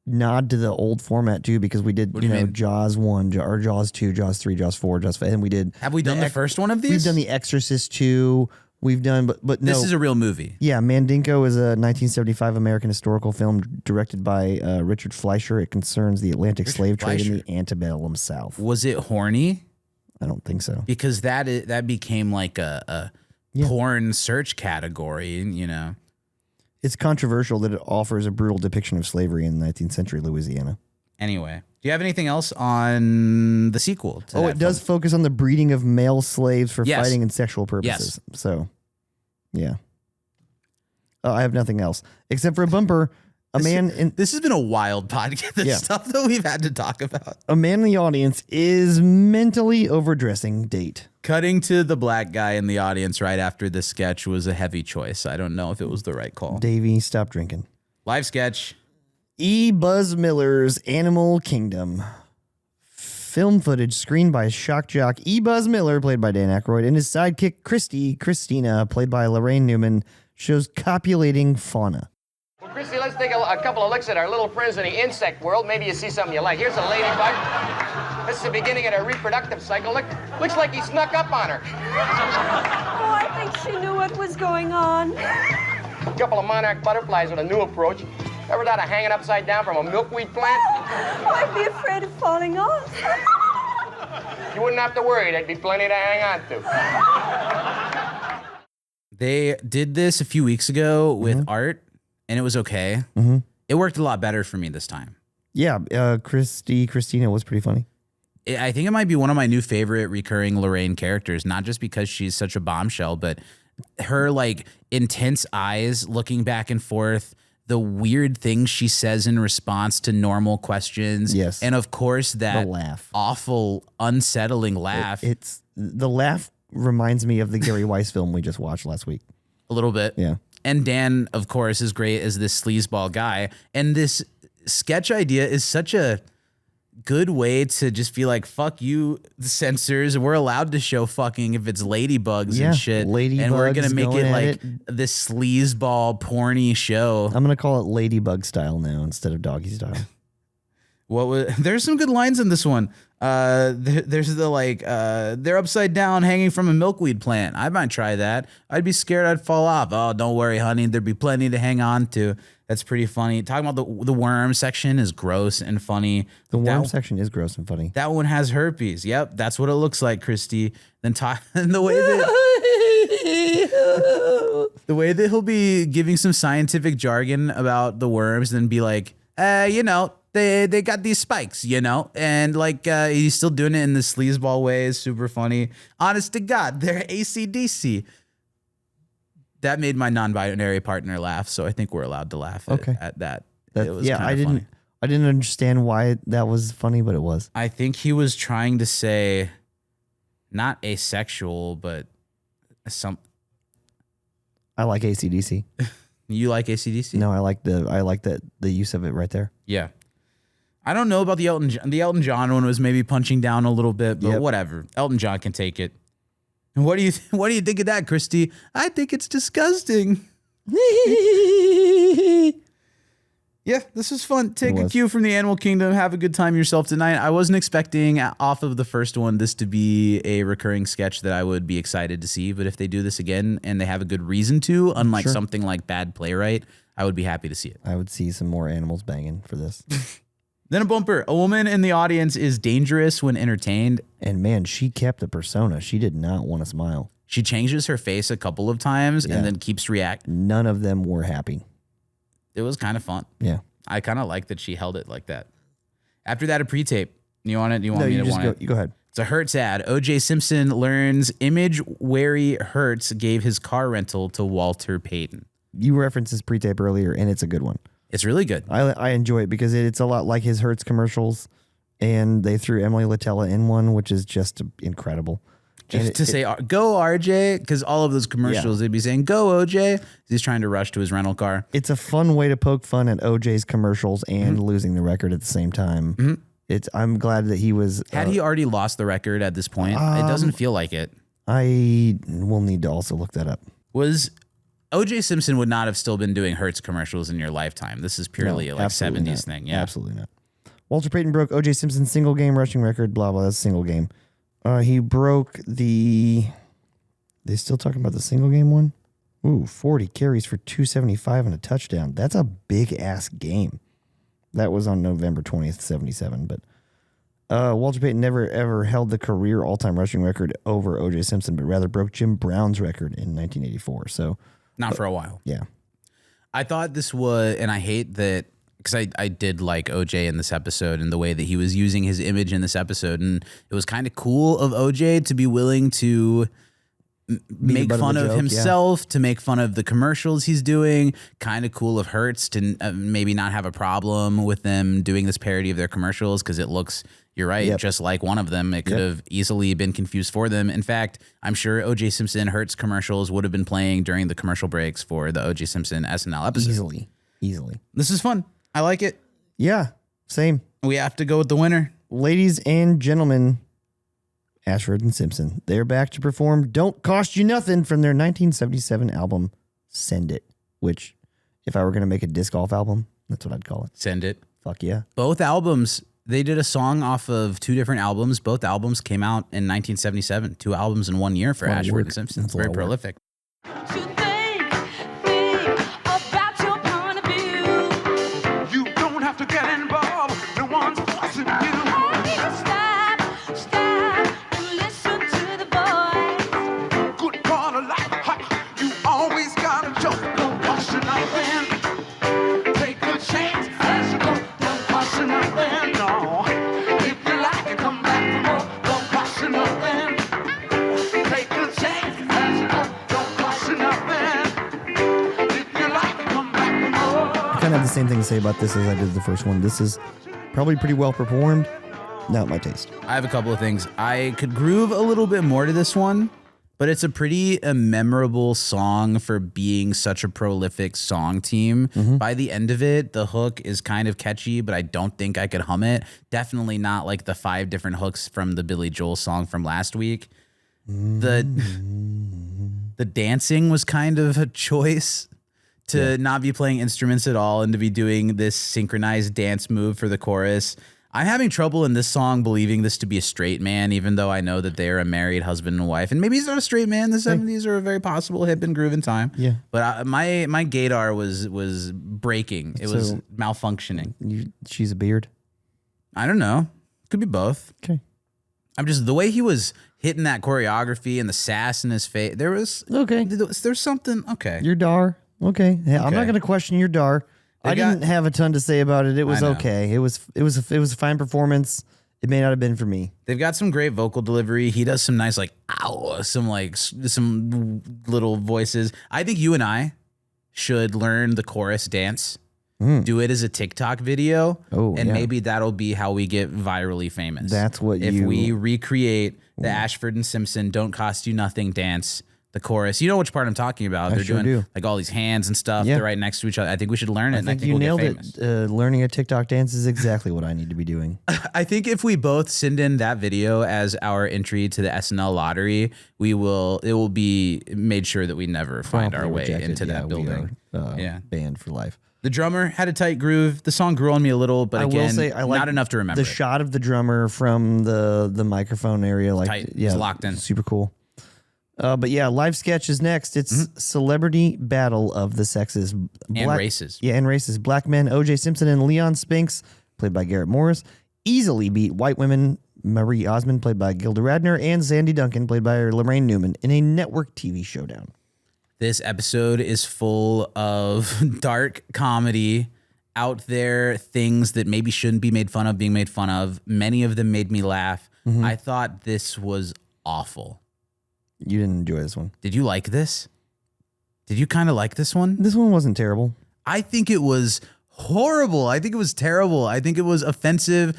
nod to the old format too, because we did, Jaws 1, or Jaws 2, Jaws 3, Jaws 4, Jaws 5, and we did. Have we done the first one of these? We've done The Exorcist 2. We've done, but no. This is a real movie. Yeah, Mandinko is a 1975 American historical film directed by Richard Fleischer. It concerns the Atlantic slave trade in the antebellum South. Was it horny? I don't think so. Because that became like a porn search category, you know. It's controversial that it offers a brutal depiction of slavery in 19th century Louisiana. Anyway, do you have anything else on the sequel? To it does focus on the breeding of male slaves for Yes. fighting and sexual purposes. So, yeah. I have nothing else except for a bumper. This has been a wild podcast. The stuff that we've had to talk about. A man in the audience is mentally overdressing date. Cutting to the black guy in the audience right after the sketch was a heavy choice. I don't know if it was the right call. Davey, stop drinking. Live sketch. E. Buzz Miller's Animal Kingdom. Film footage screened by shock jock E. Buzz Miller, played by Dan Aykroyd, and his sidekick Christina, played by Lorraine Newman, shows copulating fauna. Well, Christy, let's take a couple of looks at our little friends in the insect world. Maybe you see something you like. Here's a ladybug. This is the beginning of their reproductive cycle. Looks like he snuck up on her. Oh, I think she knew what was going on. A couple of monarch butterflies with a new approach. Ever thought of hanging upside down from a milkweed plant? Oh, I'd be afraid of falling off. You wouldn't have to worry. There'd be plenty to hang on to. They did this a few weeks ago with art, and it was okay. Mm-hmm. It worked a lot better for me this time. Yeah, Christina was pretty funny. I think it might be one of my new favorite recurring Lorraine characters, not just because she's such a bombshell, but her like intense eyes looking back and forth, the weird things she says in response to normal questions. Yes. And of course, that The laugh. awful, unsettling laugh. It's the laugh reminds me of the Gary Weiss film we just watched last week. A little bit. Yeah. And Dan, of course, is great as this sleazeball guy. And this sketch idea is such a good way to just be like, fuck you, the censors. We're allowed to show fucking if it's ladybugs and shit. Ladybugs, and we're going to make going it at like this sleazeball porny show. I'm going to call it ladybug style now instead of doggy style. There's some good lines in this one. There's the like, they're upside down hanging from a milkweed plant. I might try that. I'd be scared I'd fall off. Oh, don't worry, honey. There'd be plenty to hang on to. That's pretty funny. Talking about the worm section is gross and funny. The worm section is gross and funny. That one has herpes. Yep, that's what it looks like, Christy. Then the way that the way that he'll be giving some scientific jargon about the worms, then be like, you know, they got these spikes, you know, and like he's still doing it in the sleazeball way. Is super funny. Honest to God, they're AC/DC. That made my non-binary partner laugh, so I think we're allowed to laugh at that. It was funny. I didn't understand why that was funny, but it was. I think he was trying to say not asexual, but some. I like AC/DC. You like AC/DC? No, I like the use of it right there. Yeah. I don't know about the Elton John one was maybe punching down a little bit, but whatever. Elton John can take it. And what do you think of that, Christy? I think it's disgusting. Yeah, this is fun. Take a cue from the Animal Kingdom. Have a good time yourself tonight. I wasn't expecting off of the first one this to be a recurring sketch that I would be excited to see. But if they do this again and they have a good reason to, unlike something like Bad Playwright, I would be happy to see it. I would see some more animals banging for this. Then a bumper. A woman in the audience is dangerous when entertained. And man, she kept the persona. She did not want to smile. She changes her face a couple of times and then keeps reacting. None of them were happy. It was kind of fun. Yeah. I kind of like that she held it like that. After that, a pre-tape. You want it? You want No, me you to just want go. it? You go ahead. It's a Hertz ad. O.J. Simpson learns image-wary Hertz gave his car rental to Walter Payton. You referenced this pre-tape earlier, and it's a good one. It's really good. I enjoy it because it's a lot like his Hertz commercials, and they threw Emily Latella in one, which is just incredible. Just to say, go RJ, because all of those commercials, they'd be saying, go OJ. He's trying to rush to his rental car. It's a fun way to poke fun at OJ's commercials and losing the record at the same time. I'm glad that he was. Had he already lost the record at this point? It doesn't feel like it. I will need to also look that up. Was O.J. Simpson would not have still been doing Hertz commercials in your lifetime. This is purely a 70s thing. Yeah, absolutely not. Walter Payton broke O.J. Simpson's single game rushing record. Blah blah. That's a single game. He broke the. They still talking about the single game one? Ooh, 40 carries for 275 and a touchdown. That's a big ass game. That was on November 20th, 77. But Walter Payton never ever held the career all-time rushing record over O.J. Simpson, but rather broke Jim Brown's record in 1984. So not for a while. Yeah, I thought this was, and I hate that. Because I did like OJ in this episode and the way that he was using his image in this episode. And it was kind of cool of OJ to be willing to make fun of himself, to make fun of the commercials he's doing. Kind of cool of Hertz to maybe not have a problem with them doing this parody of their commercials because it looks, you're right, just like one of them. It could have easily been confused for them. In fact, I'm sure OJ Simpson Hertz commercials would have been playing during the commercial breaks for the OJ Simpson SNL episode. Easily. This is fun. I like it. Yeah, same. We have to go with the winner. Ladies and gentlemen, Ashford and Simpson. They're back to perform Don't Cost You Nothing from their 1977 album, Send It, which, if I were going to make a disc golf album, that's what I'd call it. Send It. Fuck yeah. Both albums, they did a song off of two different albums. Both albums came out in 1977. 2 albums in 1 year for Ashford and Simpson. It's very prolific. To get involved, no one's forcing you. Stop and listen to the voice. Good part of life, you always gotta joke. Don't cost you nothing. Take a chance as you go. Don't cost you nothing, no. If you like it, come back for more. Don't cost you nothing. Take a chance as you go. Don't cost you nothing. If you like it, come back for more. I kind of have the same thing to say about this as I did the first one. This is probably pretty well performed. Not my taste. I have a couple of things. I could groove a little bit more to this one, but it's a pretty memorable song for being such a prolific song team. By the end of it, the hook is kind of catchy, but I don't think I could hum it. Definitely not like the 5 different hooks from the Billy Joel song from last week. The dancing was kind of a choice to not be playing instruments at all and to be doing this synchronized dance move for the chorus. I'm having trouble in this song believing this to be a straight man, even though I know that they're a married husband and wife. And maybe he's not a straight man. The 70s are a very possible hip and groove in time. Yeah. But my gaydar was breaking. It was malfunctioning. She's a beard? I don't know. Could be both. Okay. I'm just, the way he was hitting that choreography and the sass in his face, there's something, okay. Your dar. Okay. I'm not going to question your dar. I didn't have a ton to say about it. It was okay. It was a fine performance. It may not have been for me. They've got some great vocal delivery. He does some nice some little voices. I think you and I should learn the chorus dance. Do it as a TikTok video. Maybe that'll be how we get virally famous. That's what if we recreate the Ashford and Simpson Don't Cost You Nothing dance. The chorus, you know which part I'm talking about. They're doing like all these hands and stuff. They're right next to each other. I think we should learn it. I think you nailed it. Learning a TikTok dance is exactly what I need to be doing. I think if we both send in that video as our entry to the SNL lottery, it will be made sure that we never find our way into that building. Banned for life. The drummer had a tight groove. The song grew on me a little, but again, will say, I like not enough to remember. The shot of the drummer from the microphone area, tight. It's locked in. Super cool. But yeah, live sketch is next. It's Celebrity Battle of the Sexes. And Races. Yeah, and races. Black men, O.J. Simpson and Leon Spinks, played by Garrett Morris, easily beat white women Marie Osmond, played by Gilda Radner, and Sandy Duncan, played by Lorraine Newman, in a network TV showdown. This episode is full of dark comedy, out there things that maybe shouldn't be made fun of being made fun of. Many of them made me laugh. I thought this was awful. You didn't enjoy this one. Did you like this? Did you kind of like this one? This one wasn't terrible. I think it was horrible. I think it was terrible. I think it was offensive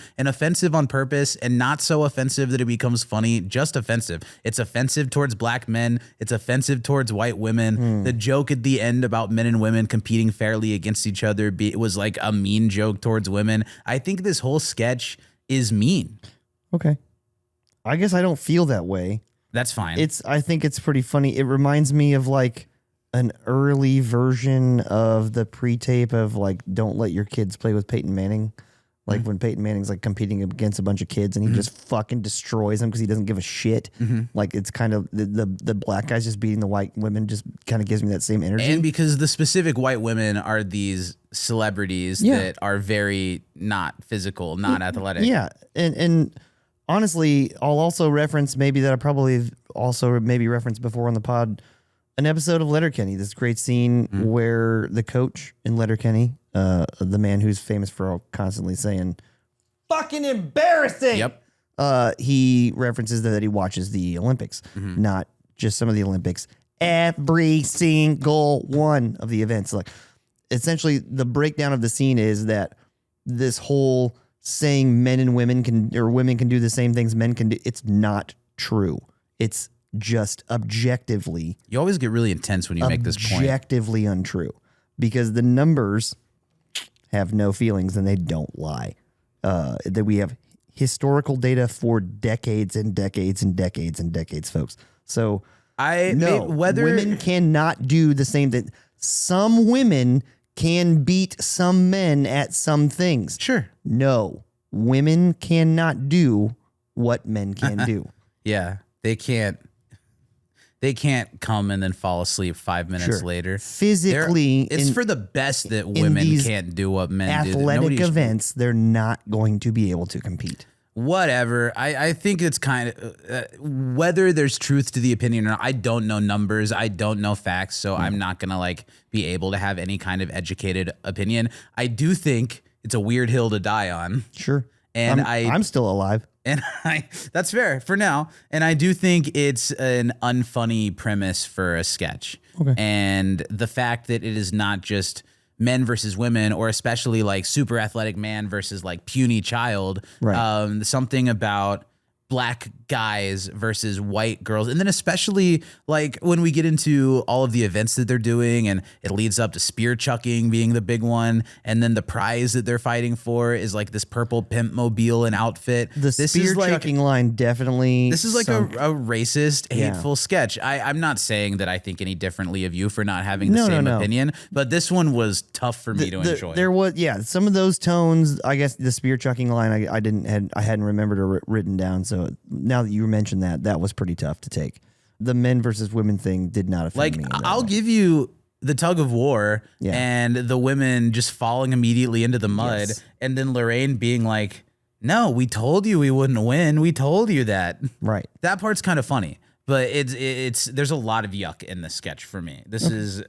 on purpose, and not so offensive that it becomes funny, just offensive. It's offensive towards black men. It's offensive towards white women. The joke at the end about men and women competing fairly against each other, it was like a mean joke towards women. I think this whole sketch is mean. Okay. I guess I don't feel that way. That's fine. I think it's pretty funny. It reminds me of like an early version of the pre-tape of like Don't Let Your Kids Play with Peyton Manning. Like when Peyton Manning's like competing against a bunch of kids and he just fucking destroys them because he doesn't give a shit. Like it's kind of the black guys just beating the white women just kind of gives me that same energy. And because the specific white women are these celebrities that are very not physical, not athletic. Yeah. And honestly, I'll also reference maybe that I probably have also maybe referenced before on the pod, an episode of Letterkenny, this great scene where the coach in Letterkenny, the man who's famous for constantly saying, fucking embarrassing. Yep. He references that he watches the Olympics, not just some of the Olympics, every single one of the events. Like essentially the breakdown of the scene is that this whole saying men and women can, or women can do the same things men can do, it's not true. It's just objectively. You always get really intense when you make this point. Objectively untrue, because the numbers have no feelings and they don't lie. That we have historical data for decades and decades and decades and decades, folks. So women cannot do the same thing. Some women can beat some men at some things. Sure. No, women cannot do what men can do. Yeah, they can't. They can't come and then fall asleep 5 minutes later. Physically, it's for the best that women can't do what men do. Athletic events, they're not going to be able to compete. Whatever. I think it's kind of whether there's truth to the opinion or not. I don't know numbers. I don't know facts. So I'm not going to like be able to have any kind of educated opinion. I do think it's a weird hill to die on. Sure. And I'm still alive. And that's fair for now. And I do think it's an unfunny premise for a sketch. Okay. And the fact that it is not just men versus women, or especially like super athletic man versus like puny child. Right. Something about black guys versus white girls. And then especially like when we get into all of the events that they're doing, and it leads up to spear chucking being the big one. And then the prize that they're fighting for is like this purple pimp mobile and outfit. The spear chucking line definitely. This is like a racist, hateful sketch. I'm not saying that I think any differently of you for not having the same opinion, but this one was tough for me to enjoy. There was, some of those tones, I guess the spear chucking line, I hadn't remembered or written down. So now that you mentioned that was pretty tough to take. The men versus women thing did not affect me. I'll give you the tug of war and the women just falling immediately into the mud, and then Lorraine being like, no, we told you we wouldn't win. We told you that. Right. That part's kind of funny, but it's there's a lot of yuck in this sketch for me. This is,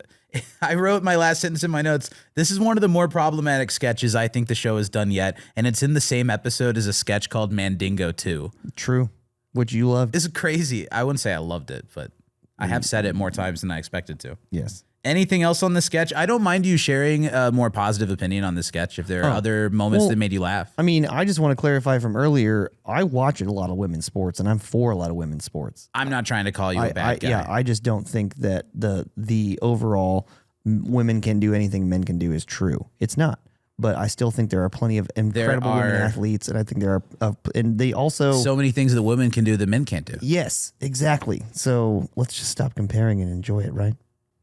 I wrote my last sentence in my notes. This is one of the more problematic sketches I think the show has done yet. And it's in the same episode as a sketch called Mandingo 2. True. Which you loved. It's crazy. I wouldn't say I loved it, but I have said it more times than I expected to. Yes. Anything else on the sketch? I don't mind you sharing a more positive opinion on the sketch if there are other moments that made you laugh. I mean, I just want to clarify from earlier, I watch a lot of women's sports, and I'm for a lot of women's sports. I'm not trying to call you a bad guy. Yeah, I just don't think that the overall women can do anything men can do is true. It's not. But I still think there are plenty of incredible women athletes, and I think there are, and they also so many things that women can do that men can't do. Yes, exactly. So let's just stop comparing and enjoy it, right?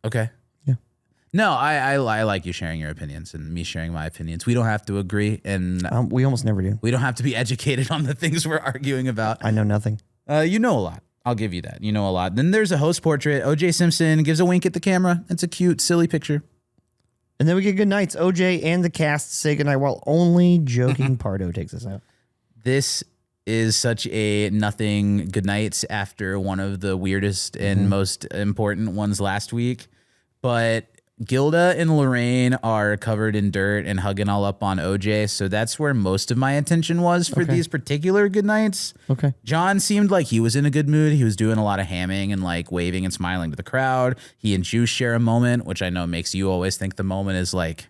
Okay. Yeah. No, I like you sharing your opinions and me sharing my opinions. We don't have to agree, and we almost never do. We don't have to be educated on the things we're arguing about. I know nothing. You know a lot. I'll give you that. You know a lot. Then there's a host portrait. O.J. Simpson gives a wink at the camera. It's a cute, silly picture. And then we get good nights. OJ and the cast say goodnight while only joking Pardo takes us out. This is such a nothing good nights after one of the weirdest and most important ones last week. But Gilda and Lorraine are covered in dirt and hugging all up on OJ. So that's where most of my attention was for these particular good nights. Okay. John seemed like he was in a good mood. He was doing a lot of hamming and like waving and smiling to the crowd. He and Juice share a moment, which I know makes you always think the moment is like,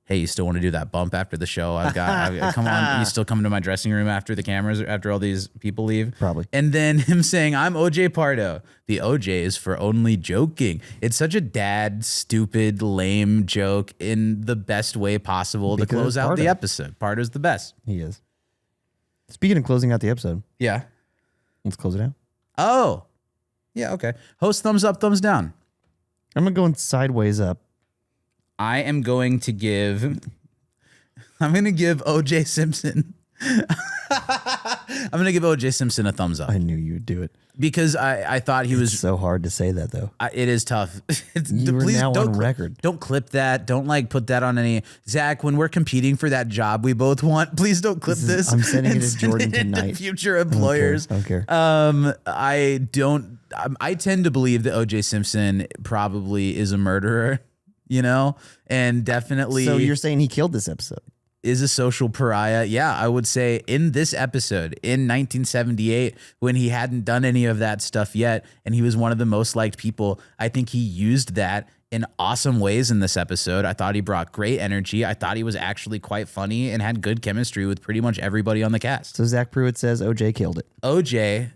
hey, you still want to do that bump after the show? Come on, you still come to my dressing room after the cameras, after all these people leave? Probably. And then him saying, I'm OJ Pardo. The OJ is for only joking. It's such a dad, stupid, lame joke in the best way possible to close out the episode. Pardo's the best. He is. Speaking of closing out the episode. Yeah. Let's close it out. Oh. Yeah, okay. Host thumbs up, thumbs down. I'm going to go sideways up. I am going to give OJ Simpson. I'm going to give OJ Simpson a thumbs up. I knew you would do it. Because I thought he was so hard to say that though. It is tough. Please now on record. Don't clip that. Don't like put that on any. Zach, when we're competing for that job we both want, please don't clip this. I'm sending it to Jordan tonight. Future employers. I don't care. I tend to believe that OJ Simpson probably is a murderer. And definitely. So you're saying he killed this episode? Is a social pariah. Yeah, I would say in this episode in 1978, when he hadn't done any of that stuff yet, and he was one of the most liked people, I think he used that in awesome ways in this episode. I thought he brought great energy. I thought he was actually quite funny and had good chemistry with pretty much everybody on the cast. So Zach Pruitt says OJ killed it. OJ,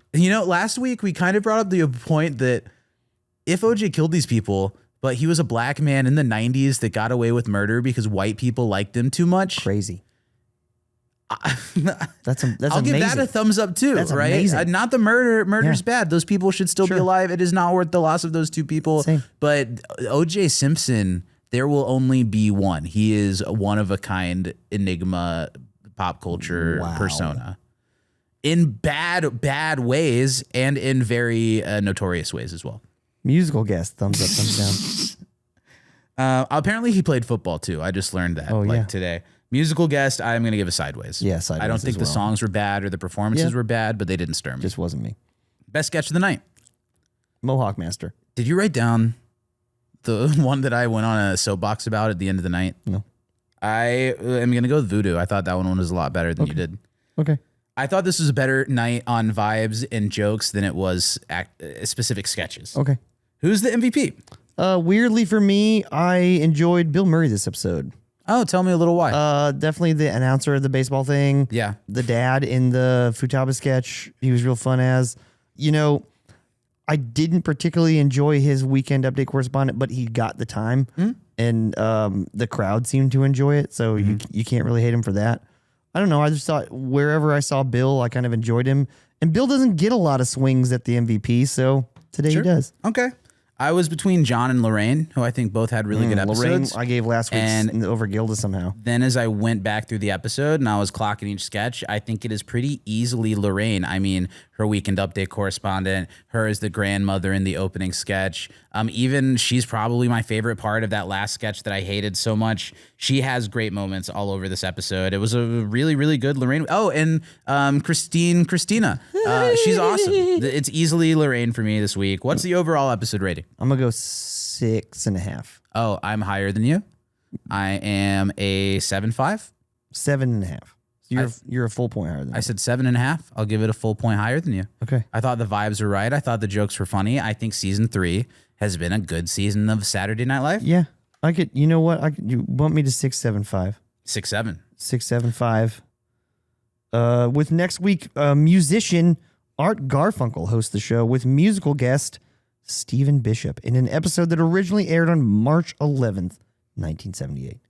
last week we kind of brought up the point that if OJ killed these people, but he was a black man in the 90s that got away with murder because white people liked him too much. Crazy. That's I'll amazing. give that a thumbs up too. That's right? amazing. Not the murder. Murder's bad. Those people should still be alive. It is not worth the loss of those two people. Same. But OJ Simpson, there will only be one. He is a one of a kind enigma pop culture persona. In bad ways and in very notorious ways as well. Musical guest, thumbs up, thumbs down. Apparently he played football too. I just learned that today. Musical guest, I'm going to give a sideways. Yeah, sideways. I don't think the songs were bad or the performances were bad, but they didn't stir me. Just wasn't me. Best sketch of the night. Mohawk Master. Did you write down the one that I went on a soapbox about at the end of the night? No. I am going to go with voodoo. I thought that one was a lot better than you did. Okay. I thought this was a better night on vibes and jokes than it was specific sketches. Okay. Who's the MVP? Weirdly for me, I enjoyed Bill Murray this episode. Oh, tell me a little why. Definitely the announcer of the baseball thing. Yeah. The dad in the Futaba sketch, he was real fun as. I didn't particularly enjoy his weekend update correspondent, but he got the time. And the crowd seemed to enjoy it. So you can't really hate him for that. I don't know. I just thought wherever I saw Bill, I kind of enjoyed him. And Bill doesn't get a lot of swings at the MVP, so today he does. Okay. I was between John and Lorraine, who I think both had really good episodes. Lorraine, I gave last week's over Gilda somehow. Then as I went back through the episode and I was clocking each sketch, I think it is pretty easily Lorraine. I mean, her weekend update correspondent, her as the grandmother in the opening sketch. Even she's probably my favorite part of that last sketch that I hated so much. She has great moments all over this episode. It was a really, really good Lorraine. Oh, and Christina. She's awesome. It's easily Lorraine for me this week. What's the overall episode rating? I'm going to go 6.5. Oh, I'm higher than you. I am a 7.5. 7.5. You're a full point higher than me. I said 7.5. I'll give it a full point higher than you. Okay. I thought the vibes were right. I thought the jokes were funny. I think season 3 has been a good season of Saturday Night Live. Yeah. I could, you know what? You want me to 6.75? 6.7. 6.75. With next week, musician Art Garfunkel hosts the show with musical guest Stephen Bishop in an episode that originally aired on March 11th, 1978.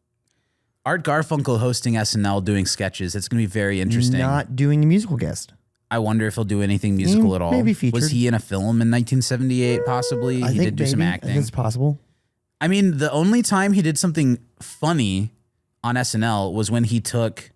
Art Garfunkel hosting SNL doing sketches. It's going to be very interesting. Not doing the musical guest. I wonder if he'll do anything musical at all. Maybe featured. Was he in a film in 1978 possibly? I he think did do some acting. I think it's possible. I mean, the only time he did something funny on SNL was when he took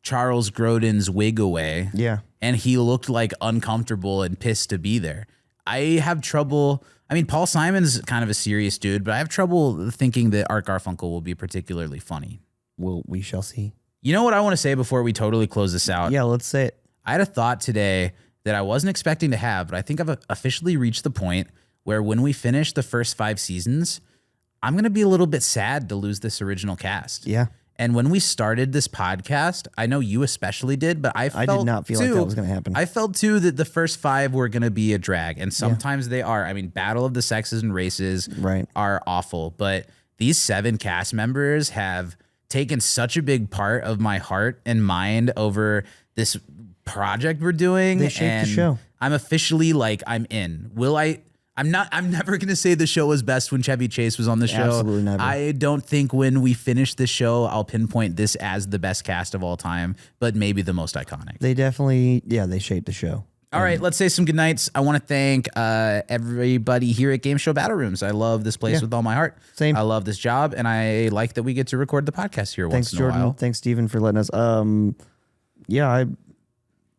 Charles Grodin's wig away. Yeah. And he looked like uncomfortable and pissed to be there. I have trouble. I mean, Paul Simon's kind of a serious dude, but I have trouble thinking that Art Garfunkel will be particularly funny. Well, we shall see. You know what I want to say before we totally close this out? Yeah, let's say it. I had a thought today that I wasn't expecting to have, but I think I've officially reached the point where when we finish the first 5 seasons, I'm going to be a little bit sad to lose this original cast. Yeah. And when we started this podcast, I know you especially did, but I did not feel like that was going to happen. I felt too that the first 5 were going to be a drag, and sometimes they are. I mean, Battle of the Sexes and Races are awful, but these 7 cast members have taken such a big part of my heart and mind over this project we're doing. They shaped the show. I'm officially like, I'm in. I'm never going to say the show was best when Chevy Chase was on the show. Absolutely never. I don't think when we finish the show, I'll pinpoint this as the best cast of all time, but maybe the most iconic. They definitely, they shaped the show. All right, let's say some goodnights. I want to thank everybody here at Game Show Battle Rooms. I love this place with all my heart. Same. I love this job, and I like that we get to record the podcast here Thanks, once in Jordan. a while. Thanks, Steven, for letting us.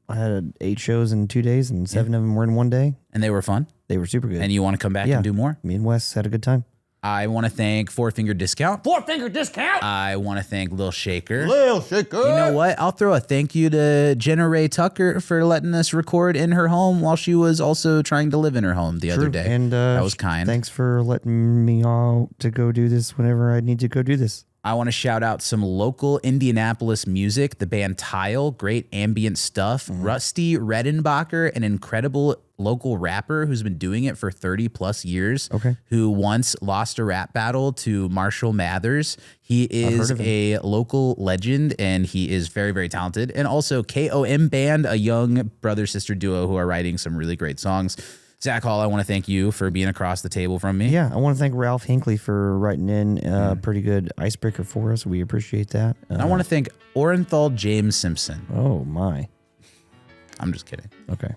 I had 8 shows in 2 days, and 7 of them were in 1 day. And they were fun? They were super good. And you want to come back and do more? Me and Wes had a good time. I want to thank 4-Finger Discount. 4-Finger Discount. I want to thank Lil Shaker. Lil Shaker. You know what? I'll throw a thank you to Jenna Ray Tucker for letting us record in her home while she was also trying to live in her home the other day. And that was kind. Thanks for letting me out to go do this whenever I need to go do this. I want to shout out some local Indianapolis music, the band Tile, great ambient stuff. Rusty Redenbacher, an incredible local rapper who's been doing it for 30 plus years, who once lost a rap battle to Marshall Mathers. He is a local legend, and he is very, very talented. And also KOM Band, a young brother-sister duo who are writing some really great songs. Zach Hall, I want to thank you for being across the table from me. Yeah, I want to thank Ralph Hinckley for writing in pretty good icebreaker for us. We appreciate that. I want to thank Orenthal James Simpson. Oh, my. I'm just kidding. Okay.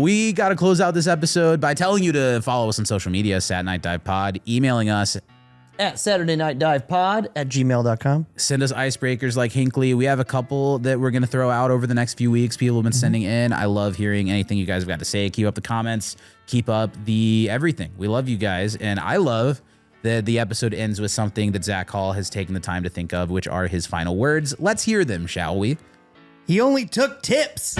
We got to close out this episode by telling you to follow us on social media, Sat Night Dive Pod, emailing us at Saturday Night Dive Pod at gmail.com. Send us icebreakers like Hinckley. We have a couple that we're going to throw out over the next few weeks. People have been sending in. I love hearing anything you guys have got to say. Keep up the comments. Keep up the everything. We love you guys. And I love that the episode ends with something that Zach Hall has taken the time to think of, which are his final words. Let's hear them, shall we? He only took tips.